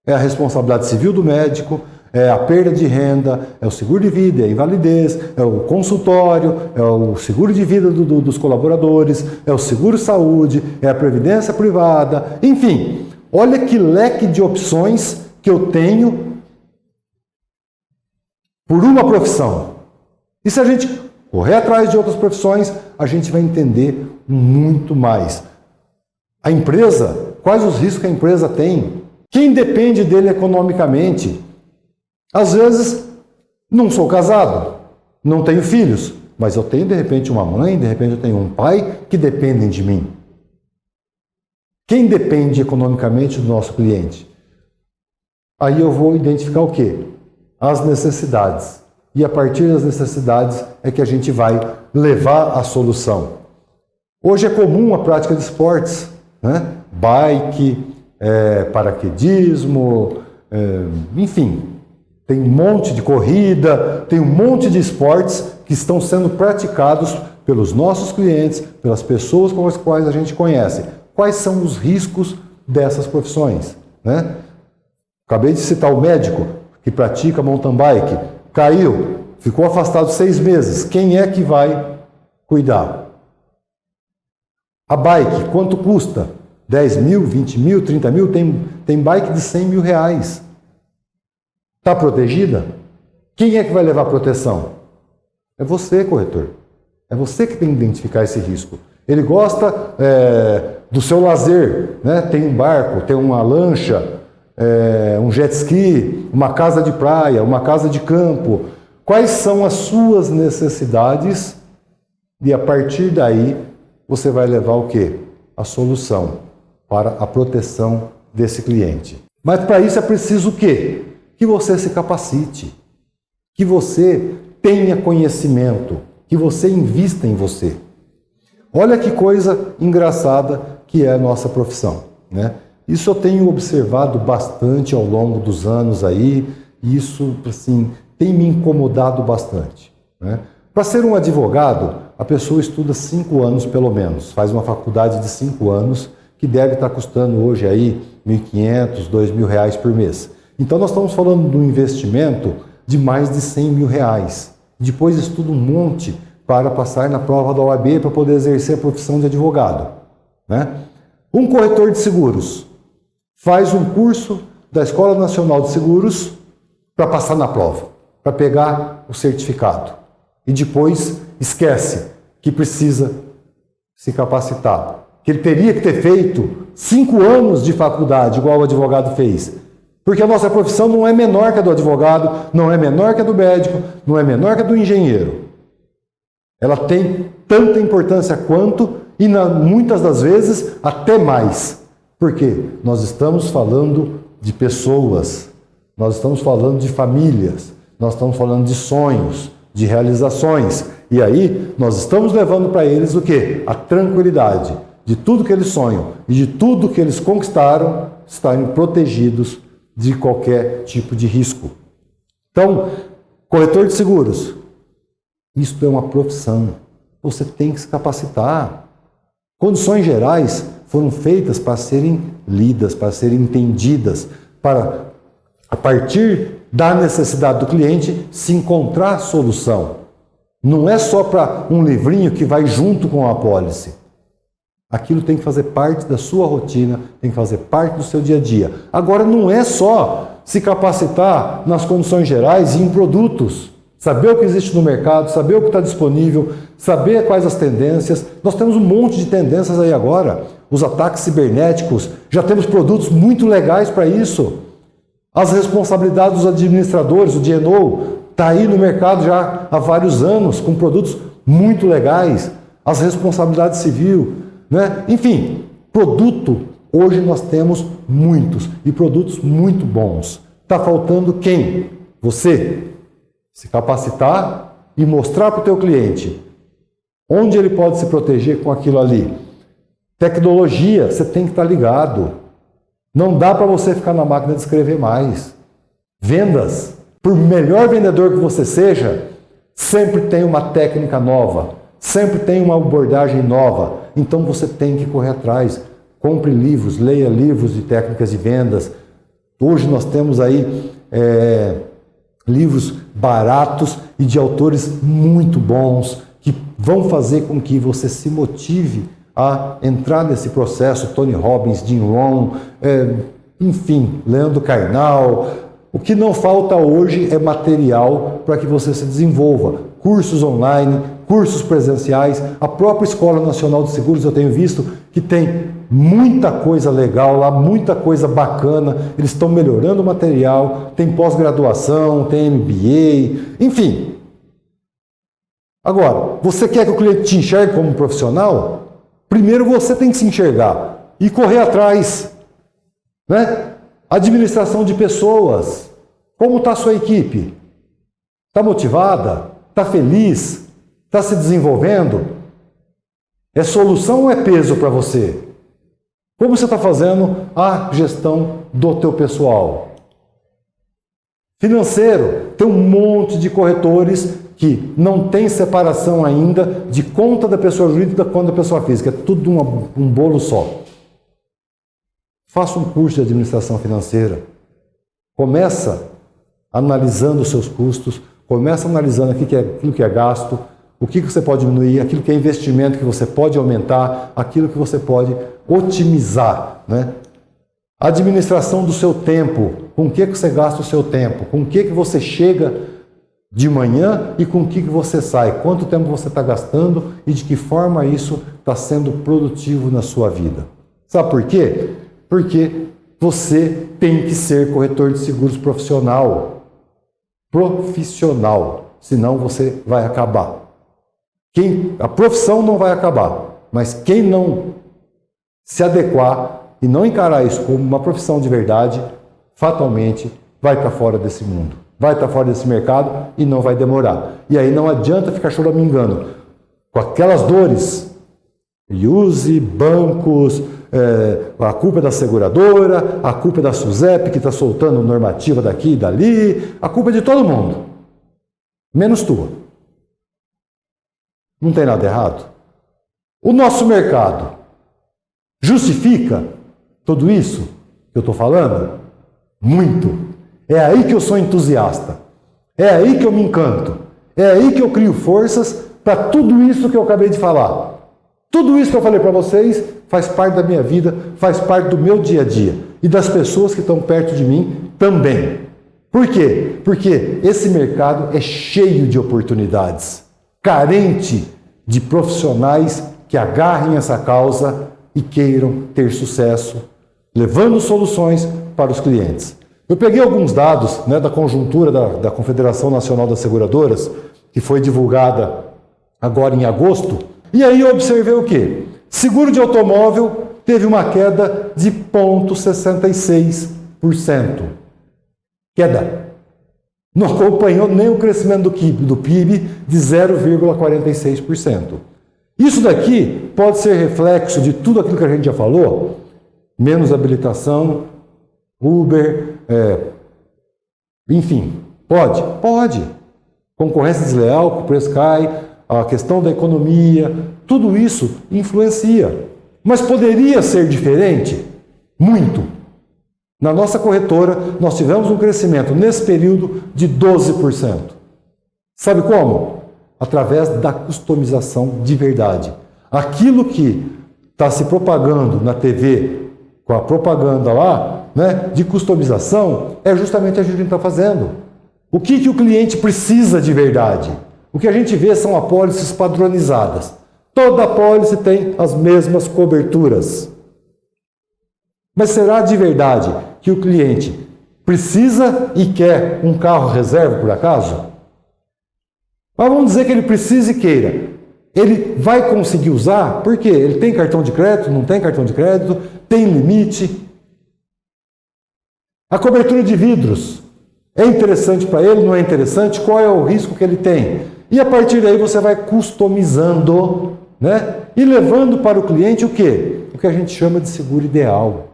A: É a responsabilidade civil do médico, é a perda de renda, é o seguro de vida, é a invalidez, é o consultório, é o seguro de vida dos colaboradores, é o seguro-saúde, é a previdência privada, enfim. Olha que leque de opções que eu tenho por uma profissão. E se a gente correr atrás de outras profissões, a gente vai entender muito mais. A empresa, quais os riscos que a empresa tem? Quem depende dele economicamente? Às vezes, não sou casado, não tenho filhos, mas eu tenho de repente uma mãe, de repente eu tenho um pai que dependem de mim. Quem depende economicamente do nosso cliente? Aí eu vou identificar o quê? As necessidades. E a partir das necessidades é que a gente vai levar a solução. Hoje é comum a prática de esportes, né? Bike, paraquedismo, enfim. Tem um monte de corrida, tem um monte de esportes que estão sendo praticados pelos nossos clientes, pelas pessoas com as quais a gente conhece. Quais são os riscos dessas profissões, né? Acabei de citar o médico que pratica mountain bike, caiu, ficou afastado 6 meses. Quem é que vai cuidar? A bike, quanto custa? 10 mil, 20 mil, 30 mil? Tem bike de 100 mil reais. Está protegida? Quem é que vai levar a proteção? É você, corretor. É você que tem que identificar esse risco. Ele gosta do seu lazer, né? Tem um barco, tem uma lancha, um jet ski, uma casa de praia, uma casa de campo. Quais são as suas necessidades? E a partir daí, você vai levar o quê? A solução para a proteção desse cliente. Mas para isso é preciso o quê? Que você se capacite, que você tenha conhecimento, que você invista em você. Olha que coisa engraçada que é a nossa profissão, né? Isso eu tenho observado bastante ao longo dos anos aí, e isso, assim, tem me incomodado bastante, né? Para ser um advogado, a pessoa estuda 5 anos pelo menos, faz uma faculdade de 5 anos, que deve estar custando hoje aí R$1.500, R$2.000 por mês. Então nós estamos falando de um investimento de mais de R$100 mil. Depois estuda um monte para passar na prova da OAB para poder exercer a profissão de advogado, né? Um corretor de seguros faz um curso da Escola Nacional de Seguros para passar na prova, para pegar o certificado. E depois esquece que precisa se capacitar, que ele teria que ter feito 5 anos de faculdade, igual o advogado fez. Porque a nossa profissão não é menor que a do advogado, não é menor que a do médico, não é menor que a do engenheiro. Ela tem tanta importância quanto, e muitas das vezes até mais. Porque nós estamos falando de pessoas, nós estamos falando de famílias, nós estamos falando de sonhos, de realizações. E aí nós estamos levando para eles o quê? A tranquilidade de tudo que eles sonham e de tudo que eles conquistaram estarem protegidos de qualquer tipo de risco. Então, corretor de seguros, isso é uma profissão. Você tem que se capacitar. Condições gerais foram feitas para serem lidas, para serem entendidas, para, a partir da necessidade do cliente, se encontrar solução. Não é só para um livrinho que vai junto com a apólice. Aquilo tem que fazer parte da sua rotina, tem que fazer parte do seu dia a dia. Agora, não é só se capacitar nas condições gerais e em produtos. Saber o que existe no mercado, saber o que está disponível, saber quais as tendências. Nós temos um monte de tendências aí agora. Os ataques cibernéticos, já temos produtos muito legais para isso. As responsabilidades dos administradores, o DNO, está aí no mercado já há vários anos, com produtos muito legais. As responsabilidades civil, né? Enfim, produto, hoje nós temos muitos e produtos muito bons. Está faltando quem? Você. Se capacitar e mostrar para o teu cliente onde ele pode se proteger com aquilo ali. Tecnologia, você tem que estar ligado. Não dá para você ficar na máquina de escrever mais. Vendas, por melhor vendedor que você seja, sempre tem uma técnica nova, sempre tem uma abordagem nova. Então você tem que correr atrás. Compre livros, leia livros de técnicas de vendas. Hoje nós temos aí livros baratos e de autores muito bons que vão fazer com que você se motive a entrar nesse processo. Tony Robbins, Jim Rohn, enfim, Leandro Carnal. O que não falta hoje é material para que você se desenvolva. Cursos online, cursos presenciais, a própria Escola Nacional de Seguros eu tenho visto que tem muita coisa legal lá, muita coisa bacana, eles estão melhorando o material, tem pós-graduação, tem MBA, enfim. Agora, você quer que o cliente te enxergue como profissional? Primeiro você tem que se enxergar e correr atrás, né? Administração de pessoas, como está a sua equipe? Está motivada? Está feliz? Está se desenvolvendo? É solução ou é peso para você? Como você está fazendo a gestão do teu pessoal? Financeiro, tem um monte de corretores que não tem separação ainda de conta da pessoa jurídica da conta da pessoa física. É tudo um bolo só. Faça um curso de administração financeira. Começa analisando os seus custos, começa analisando aquilo que é gasto, o que você pode diminuir, aquilo que é investimento que você pode aumentar, aquilo que você pode otimizar, né? Administração do seu tempo, com o que você gasta o seu tempo, com o que você chega de manhã e com o que você sai, quanto tempo você está gastando e de que forma isso está sendo produtivo na sua vida. Sabe por quê? Porque você tem que ser corretor de seguros profissional, senão você vai acabar. A profissão não vai acabar, mas quem não se adequar e não encarar isso como uma profissão de verdade, fatalmente vai estar fora desse mundo, vai estar fora desse mercado e não vai demorar. E aí não adianta ficar choramingando com aquelas dores. Use, bancos, a culpa é da seguradora, a culpa é da SUSEP que está soltando normativa daqui e dali, a culpa é de todo mundo, menos tua. Não tem nada errado. O nosso mercado justifica tudo isso que eu estou falando? Muito. É aí que eu sou entusiasta. É aí que eu me encanto. É aí que eu crio forças para tudo isso que eu acabei de falar. Tudo isso que eu falei para vocês faz parte da minha vida, faz parte do meu dia a dia. E das pessoas que estão perto de mim também. Por quê? Porque esse mercado é cheio de oportunidades. Carente de profissionais que agarrem essa causa e queiram ter sucesso, levando soluções para os clientes. Eu peguei alguns dados, da conjuntura da Confederação Nacional das Seguradoras, que foi divulgada agora em agosto, e aí eu observei o quê? Seguro de automóvel teve uma queda de 0,66%. Queda. Não acompanhou nem o crescimento do PIB de 0,46%. Isso daqui pode ser reflexo de tudo aquilo que a gente já falou, menos habilitação, Uber, enfim, pode. Concorrência desleal, o preço cai, a questão da economia, tudo isso influencia. Mas poderia ser diferente? Muito. Na nossa corretora, nós tivemos um crescimento nesse período de 12%. Sabe como? Através da customização de verdade. Aquilo que está se propagando na TV, com a propaganda lá, né, de customização, é justamente a gente está fazendo. O que o cliente precisa de verdade? O que a gente vê são apólices padronizadas. Toda apólice tem as mesmas coberturas. Mas será de verdade que o cliente precisa e quer um carro reserva, por acaso? Mas vamos dizer que ele precisa e queira. Ele vai conseguir usar? Por quê? Ele tem cartão de crédito? Não tem cartão de crédito? Tem limite? A cobertura de vidros é interessante para ele? Não é interessante? Qual é o risco que ele tem? E a partir daí você vai customizando, né? E levando para o cliente o quê? O que a gente chama de seguro ideal.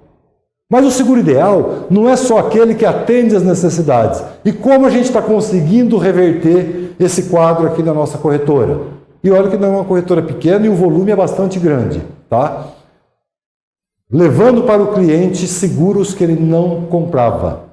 A: Mas o seguro ideal não é só aquele que atende às necessidades. E como a gente está conseguindo reverter esse quadro aqui na nossa corretora? E olha que não é uma corretora pequena e o volume é bastante grande, tá? Levando para o cliente seguros que ele não comprava.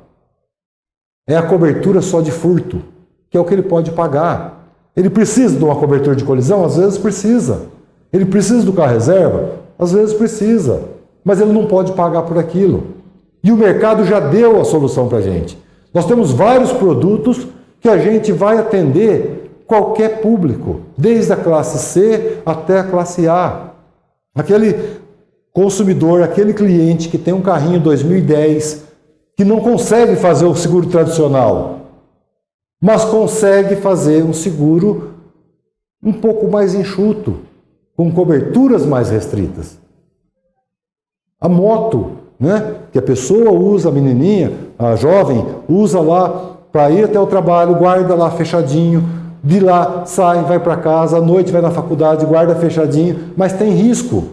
A: É a cobertura só de furto, que é o que ele pode pagar. Ele precisa de uma cobertura de colisão? Às vezes precisa. Ele precisa do carro reserva? Às vezes precisa. Mas ele não pode pagar por aquilo. E o mercado já deu a solução para a gente. Nós temos vários produtos que a gente vai atender qualquer público, desde a classe C até a classe A. Aquele consumidor, aquele cliente que tem um carrinho 2010, que não consegue fazer o seguro tradicional, mas consegue fazer um seguro um pouco mais enxuto, com coberturas mais restritas. A moto, né, que a pessoa usa, a menininha, a jovem, usa lá para ir até o trabalho, guarda lá fechadinho, de lá sai, vai para casa, à noite vai na faculdade, guarda fechadinho, mas tem risco.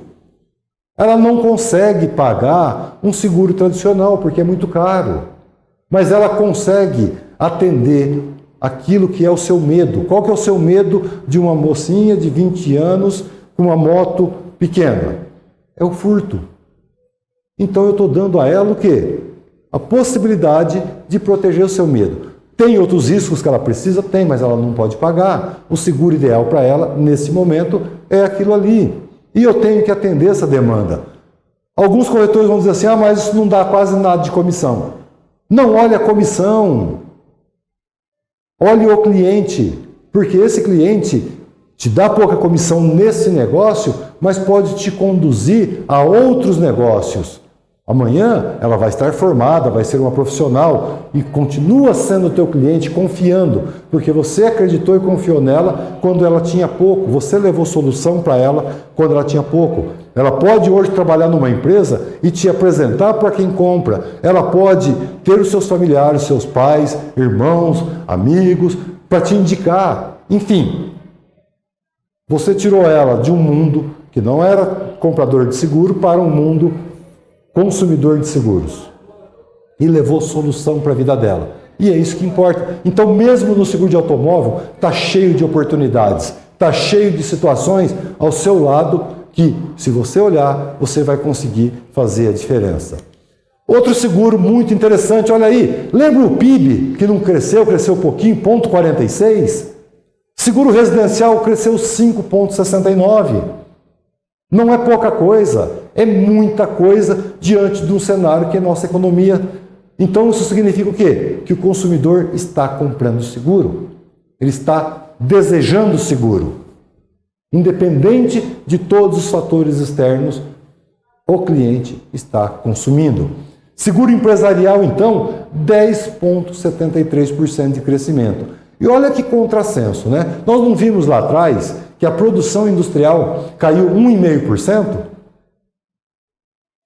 A: Ela não consegue pagar um seguro tradicional, porque é muito caro. Mas ela consegue atender aquilo que é o seu medo. Qual que é o seu medo de uma mocinha de 20 anos com uma moto pequena? É o furto. Então eu estou dando a ela o quê? A possibilidade de proteger o seu medo. Tem outros riscos que ela precisa? Tem, mas ela não pode pagar. O seguro ideal para ela, nesse momento, é aquilo ali. E eu tenho que atender essa demanda. Alguns corretores vão dizer assim, mas isso não dá quase nada de comissão. Não olhe a comissão. Olhe o cliente, porque esse cliente te dá pouca comissão nesse negócio, mas pode te conduzir a outros negócios. Amanhã ela vai estar formada, vai ser uma profissional e continua sendo teu cliente confiando, porque você acreditou e confiou nela quando ela tinha pouco, você levou solução para ela quando ela tinha pouco. Ela pode hoje trabalhar numa empresa e te apresentar para quem compra. Ela pode ter os seus familiares, seus pais, irmãos, amigos, para te indicar. Enfim, você tirou ela de um mundo que não era comprador de seguro para um mundo consumidor de seguros e levou solução para a vida dela. E é isso que importa. Então, mesmo no seguro de automóvel, está cheio de oportunidades, está cheio de situações ao seu lado que, se você olhar, você vai conseguir fazer a diferença. Outro seguro muito interessante, olha aí, lembra o PIB que não cresceu, cresceu um pouquinho, 0,46? Seguro residencial cresceu 5,69. Não é pouca coisa, é muita coisa diante de um cenário que é nossa economia. Então isso significa o quê? Que o consumidor está comprando seguro. Ele está desejando seguro. Independente de todos os fatores externos, o cliente está consumindo. Seguro empresarial, então, 10,73% de crescimento. E olha que contrassenso, né? Nós não vimos lá atrás que a produção industrial caiu 1,5%,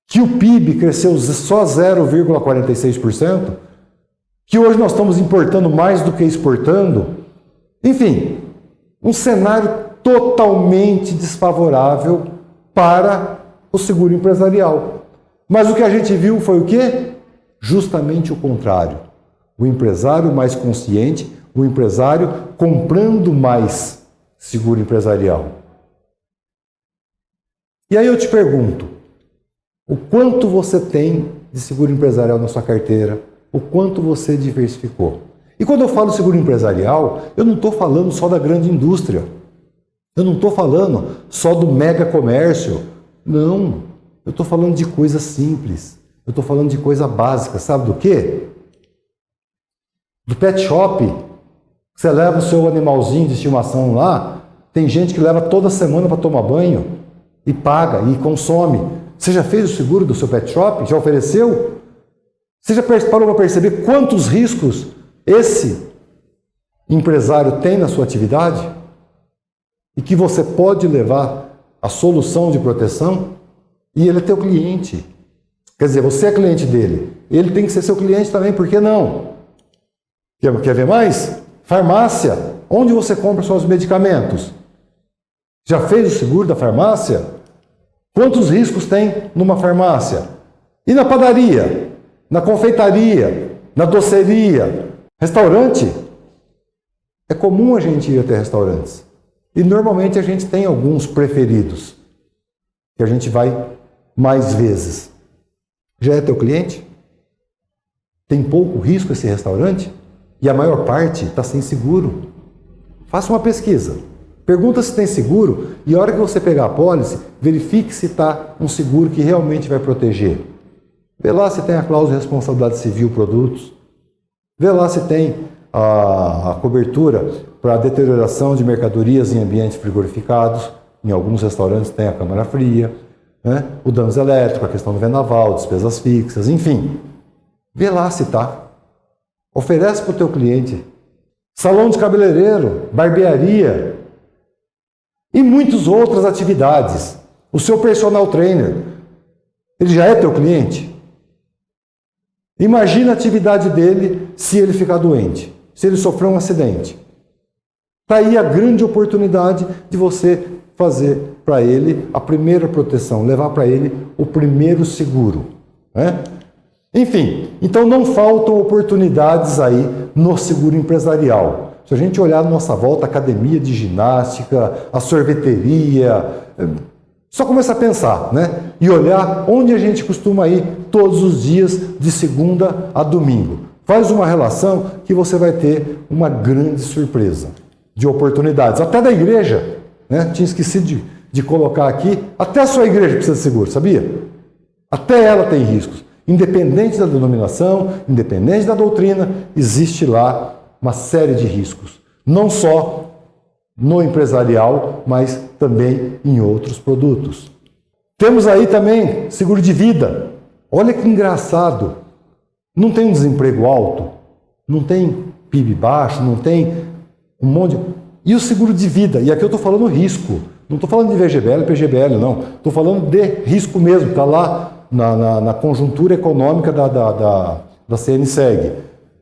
A: que o PIB cresceu só 0,46%, que hoje nós estamos importando mais do que exportando. Enfim, um cenário totalmente desfavorável para o seguro empresarial. Mas o que a gente viu foi o quê? Justamente o contrário. O empresário mais consciente, o empresário comprando mais seguro empresarial. E aí eu te pergunto, o quanto você tem de seguro empresarial na sua carteira? O quanto você diversificou? E quando eu falo seguro empresarial, eu não estou falando só da grande indústria. Eu não estou falando só do mega comércio. Não, eu estou falando de coisa simples, eu estou falando de coisa básica, sabe do quê? Do pet shop, você leva o seu animalzinho de estimação lá, tem gente que leva toda semana para tomar banho e paga e consome. Você já fez o seguro do seu pet shop? Já ofereceu? Você já parou para perceber quantos riscos esse empresário tem na sua atividade? E que você pode levar a solução de proteção? E ele é teu cliente. Quer dizer, você é cliente dele. Ele tem que ser seu cliente também, por que não? Quer ver mais? Farmácia. Onde você compra seus medicamentos? Já fez o seguro da farmácia? Quantos riscos tem numa farmácia? E na padaria? Na confeitaria? Na doceria? Restaurante? É comum a gente ir até restaurantes. E normalmente a gente tem alguns preferidos, que a gente vai mais vezes. Já é teu cliente? Tem pouco risco esse restaurante? E a maior parte está sem seguro. Faça uma pesquisa. Pergunta se tem seguro e a hora que você pegar a pólice, verifique se está um seguro que realmente vai proteger. Vê lá se tem a cláusula de responsabilidade civil produtos. Vê lá se tem a cobertura para a deterioração de mercadorias em ambientes frigorificados. Em alguns restaurantes tem a câmara fria, né? O danos elétricos, a questão do vendaval, despesas fixas, enfim. Vê lá se está. Oferece para o teu cliente. Salão de cabeleireiro, barbearia e muitas outras atividades. O seu personal trainer, ele já é teu cliente? Imagina a atividade dele se ele ficar doente, se ele sofrer um acidente. Está aí a grande oportunidade de você fazer para ele a primeira proteção, levar para ele o primeiro seguro, né? Enfim, então não faltam oportunidades aí no seguro empresarial. Se a gente olhar na nossa volta, a academia de ginástica, a sorveteria, só começar a pensar, né? E olhar onde a gente costuma ir todos os dias, de segunda a domingo. Faz uma relação que você vai ter uma grande surpresa de oportunidades. Até da igreja, né? Tinha esquecido de colocar aqui, até a sua igreja precisa de seguro, sabia? Até ela tem riscos. Independente da denominação, independente da doutrina, existe lá uma série de riscos. Não só no empresarial, mas também em outros produtos. Temos aí também seguro de vida. Olha que engraçado. Não tem um desemprego alto, não tem PIB baixo, não tem um monte de... E o seguro de vida? E aqui eu estou falando risco. Não estou falando de VGBL, PGBL, não. Estou falando de risco mesmo, está lá na conjuntura econômica da CNSEG.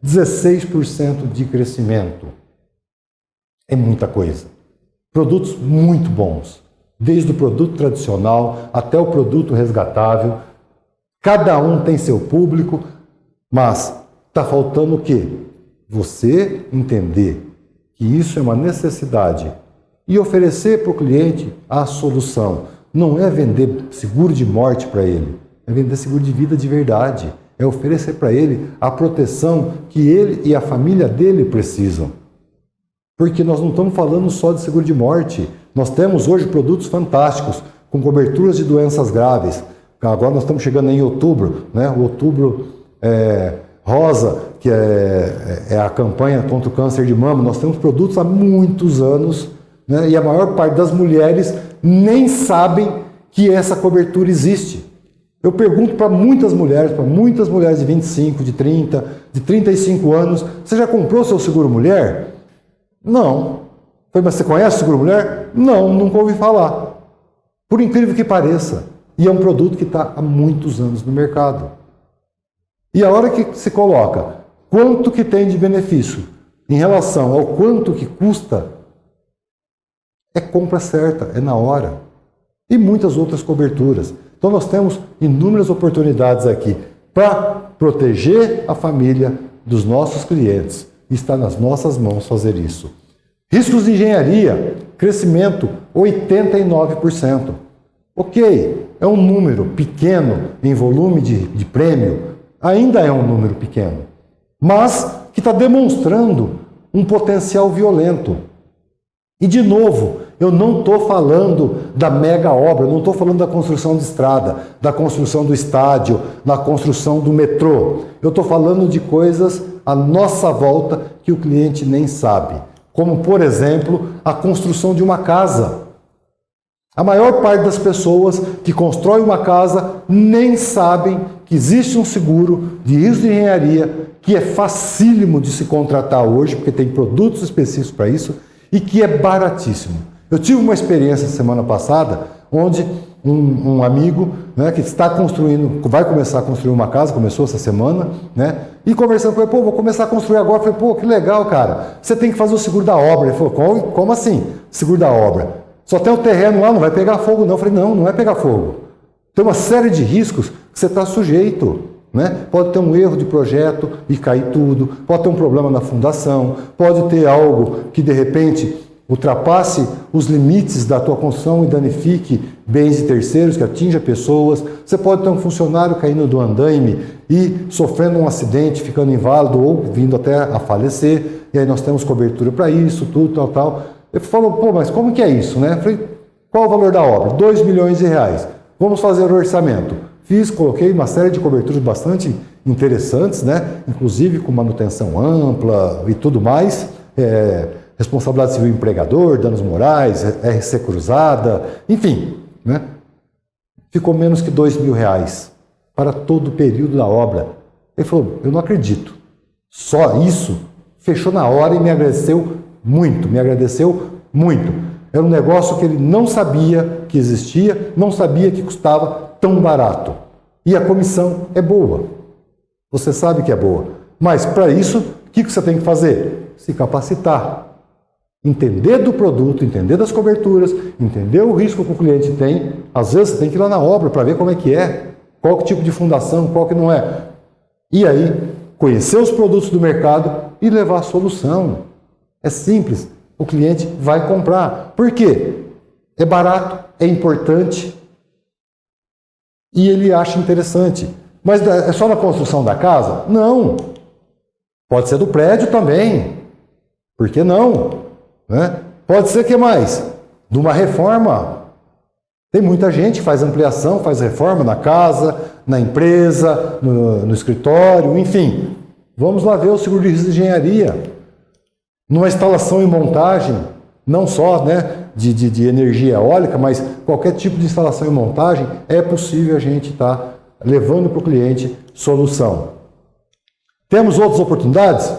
A: 16% de crescimento. É muita coisa. Produtos muito bons. Desde o produto tradicional até o produto resgatável. Cada um tem seu público, mas está faltando o quê? Você entender que isso é uma necessidade e oferecer para o cliente a solução. Não é vender seguro de morte para ele. É vender seguro de vida de verdade. É oferecer para ele a proteção que ele e a família dele precisam. Porque nós não estamos falando só de seguro de morte. Nós temos hoje produtos fantásticos, com coberturas de doenças graves. Agora nós estamos chegando em outubro, né? O outubro rosa, que é a campanha contra o câncer de mama. Nós temos produtos há muitos anos, né? E a maior parte das mulheres nem sabem que essa cobertura existe. Eu pergunto para muitas mulheres de 25, de 30, de 35 anos, você já comprou seu seguro mulher? Não. Mas você conhece o seguro mulher? Não, nunca ouvi falar. Por incrível que pareça. E é um produto que está há muitos anos no mercado. E a hora que se coloca quanto que tem de benefício em relação ao quanto que custa, é compra certa, é na hora. E muitas outras coberturas. Então nós temos inúmeras oportunidades aqui para proteger a família dos nossos clientes. E está nas nossas mãos fazer isso. Riscos de engenharia, crescimento 89%. Ok, é um número pequeno em volume de prêmio, ainda é um número pequeno, mas que está demonstrando um potencial violento. E de novo, eu não estou falando da mega obra, eu não estou falando da construção de estrada, da construção do estádio, da construção do metrô. Eu estou falando de coisas à nossa volta que o cliente nem sabe. Como, por exemplo, a construção de uma casa. A maior parte das pessoas que constroem uma casa nem sabem que existe um seguro de risco de engenharia que é facílimo de se contratar hoje, porque tem produtos específicos para isso, e que é baratíssimo. Eu tive uma experiência semana passada, onde um amigo, né, que está construindo, vai começar a construir uma casa, começou essa semana, né, e conversando com ele, vou começar a construir agora. Eu falei, que legal, cara, você tem que fazer o seguro da obra. Ele falou, como assim, seguro da obra? Só tem o terreno lá, não vai pegar fogo não. Eu falei, não vai pegar fogo. Tem uma série de riscos que você está sujeito, né? Pode ter um erro de projeto e cair tudo, pode ter um problema na fundação, pode ter algo que de repente ultrapasse os limites da tua construção e danifique bens de terceiros, que atinja pessoas. Você pode ter um funcionário caindo do andaime e sofrendo um acidente, ficando inválido ou vindo até a falecer, e aí nós temos cobertura para isso, tudo, tal. Ele falou, mas como que é isso, né? Eu falei, qual o valor da obra? 2 milhões de reais. Vamos fazer o orçamento. Coloquei uma série de coberturas bastante interessantes, né? Inclusive com manutenção ampla e tudo mais. Responsabilidade civil do empregador, danos morais, RC cruzada, enfim, né? Ficou menos que 2 mil reais para todo o período da obra. Ele falou, eu não acredito. Só isso fechou na hora e me agradeceu muito. Era um negócio que ele não sabia que existia, não sabia que custava tão barato. E a comissão é boa. Você sabe que é boa. Mas para isso, o que você tem que fazer? Se capacitar. Entender do produto, entender das coberturas, entender o risco que o cliente tem. Às vezes você tem que ir lá na obra para ver como é que é, qual que tipo de fundação, qual que não é. E aí, conhecer os produtos do mercado e levar a solução. É simples, o cliente vai comprar. Por quê? É barato, é importante e ele acha interessante. Mas é só na construção da casa? Não. Pode ser do prédio também. Por que não? Né? Pode ser, que mais? De uma reforma. Tem muita gente que faz ampliação, faz reforma na casa, na empresa, no escritório, enfim. Vamos lá ver o seguro de risco de engenharia. Numa instalação e montagem, não só, né, de energia eólica, mas qualquer tipo de instalação e montagem, é possível a gente estar levando para o cliente solução. Temos outras oportunidades?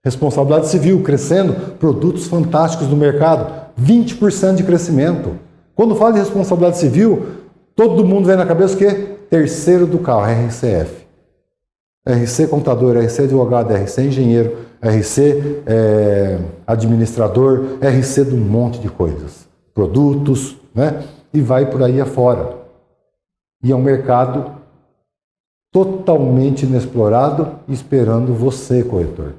A: Responsabilidade civil, crescendo, produtos fantásticos no mercado, 20% de crescimento. Quando fala de responsabilidade civil, todo mundo vem na cabeça o quê? Terceiro do carro, RCF. RC contador, RC advogado, RC engenheiro, RC administrador, RC de um monte de coisas. Produtos, né? E vai por aí afora. E é um mercado totalmente inexplorado, esperando você, corretor.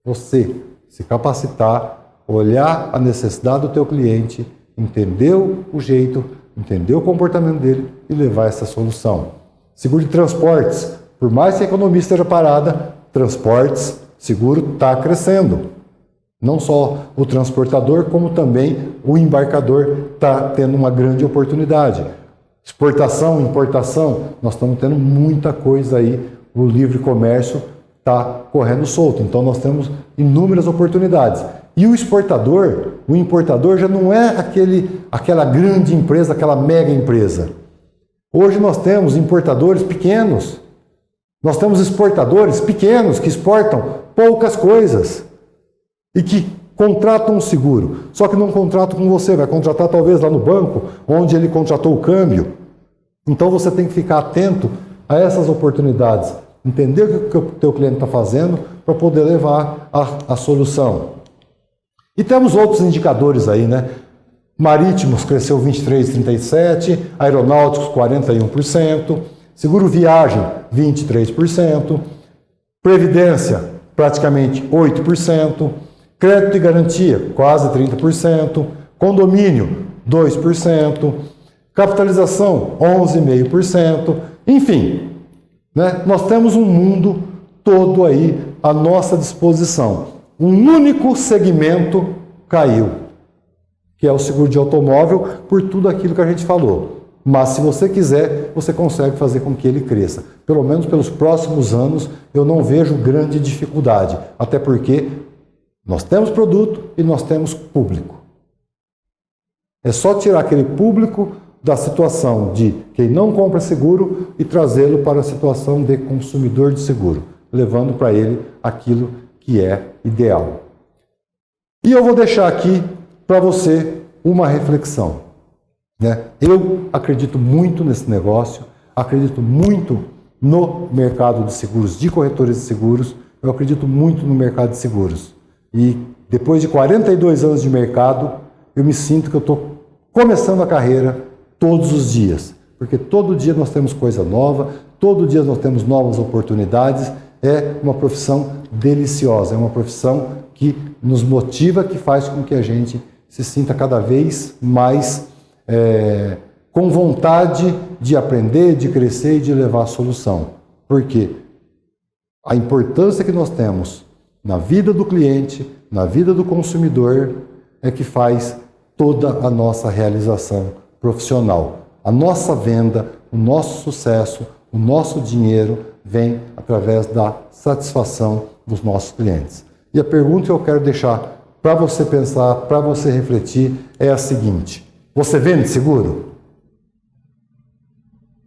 A: Você se capacitar, olhar a necessidade do teu cliente, entender o jeito, entender o comportamento dele e levar essa solução. Seguro de transportes. Por mais que a economia esteja parada, transportes, seguro está crescendo. Não só o transportador, como também o embarcador está tendo uma grande oportunidade. Exportação, importação, nós estamos tendo muita coisa aí. O livre comércio está correndo solto. Então nós temos inúmeras oportunidades. E o exportador, o importador já não é aquela grande empresa, aquela mega empresa. Hoje nós temos importadores pequenos. Nós temos exportadores pequenos que exportam poucas coisas e que contratam um seguro. Só que não contratam com você, vai contratar talvez lá no banco, onde ele contratou o câmbio. Então você tem que ficar atento a essas oportunidades, entender o que o teu cliente está fazendo para poder levar a solução. E temos outros indicadores aí, né? Marítimos cresceu 23,37%, aeronáuticos 41%, seguro viagem 23%, previdência praticamente 8%, crédito e garantia quase 30%, condomínio 2%, capitalização 11,5%, enfim, né? Nós temos um mundo todo aí à nossa disposição. Um único segmento caiu, que é o seguro de automóvel, por tudo aquilo que a gente falou. Mas se você quiser, você consegue fazer com que ele cresça. Pelo menos pelos próximos anos, eu não vejo grande dificuldade. Até porque nós temos produto e nós temos público. É só tirar aquele público da situação de quem não compra seguro e trazê-lo para a situação de consumidor de seguro, levando para ele aquilo que é ideal. E eu vou deixar aqui para você uma reflexão. Eu acredito muito nesse negócio, acredito muito no mercado de seguros, de corretores de seguros, eu acredito muito no mercado de seguros. E depois de 42 anos de mercado, eu me sinto que eu estou começando a carreira todos os dias, porque todo dia nós temos coisa nova, todo dia nós temos novas oportunidades, é uma profissão deliciosa, é uma profissão que nos motiva, que faz com que a gente se sinta cada vez mais com vontade de aprender, de crescer e de levar a solução. Porque a importância que nós temos na vida do cliente, na vida do consumidor, é que faz toda a nossa realização profissional. A nossa venda, o nosso sucesso, o nosso dinheiro vem através da satisfação dos nossos clientes. E a pergunta que eu quero deixar para você pensar, para você refletir, é a seguinte: você vende seguro?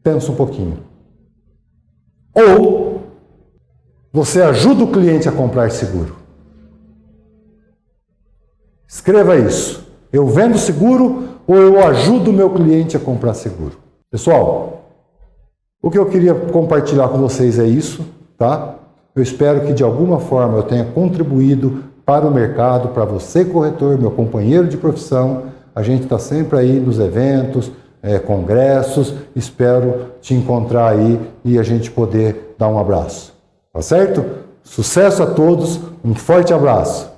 A: Pensa um pouquinho. Ou você ajuda o cliente a comprar seguro? Escreva isso. Eu vendo seguro ou eu ajudo o meu cliente a comprar seguro? Pessoal, o que eu queria compartilhar com vocês é isso, tá? Eu espero que de alguma forma eu tenha contribuído para o mercado, para você corretor, meu companheiro de profissão. A gente está sempre aí nos eventos, congressos, espero te encontrar aí e a gente poder dar um abraço. Tá certo? Sucesso a todos, um forte abraço.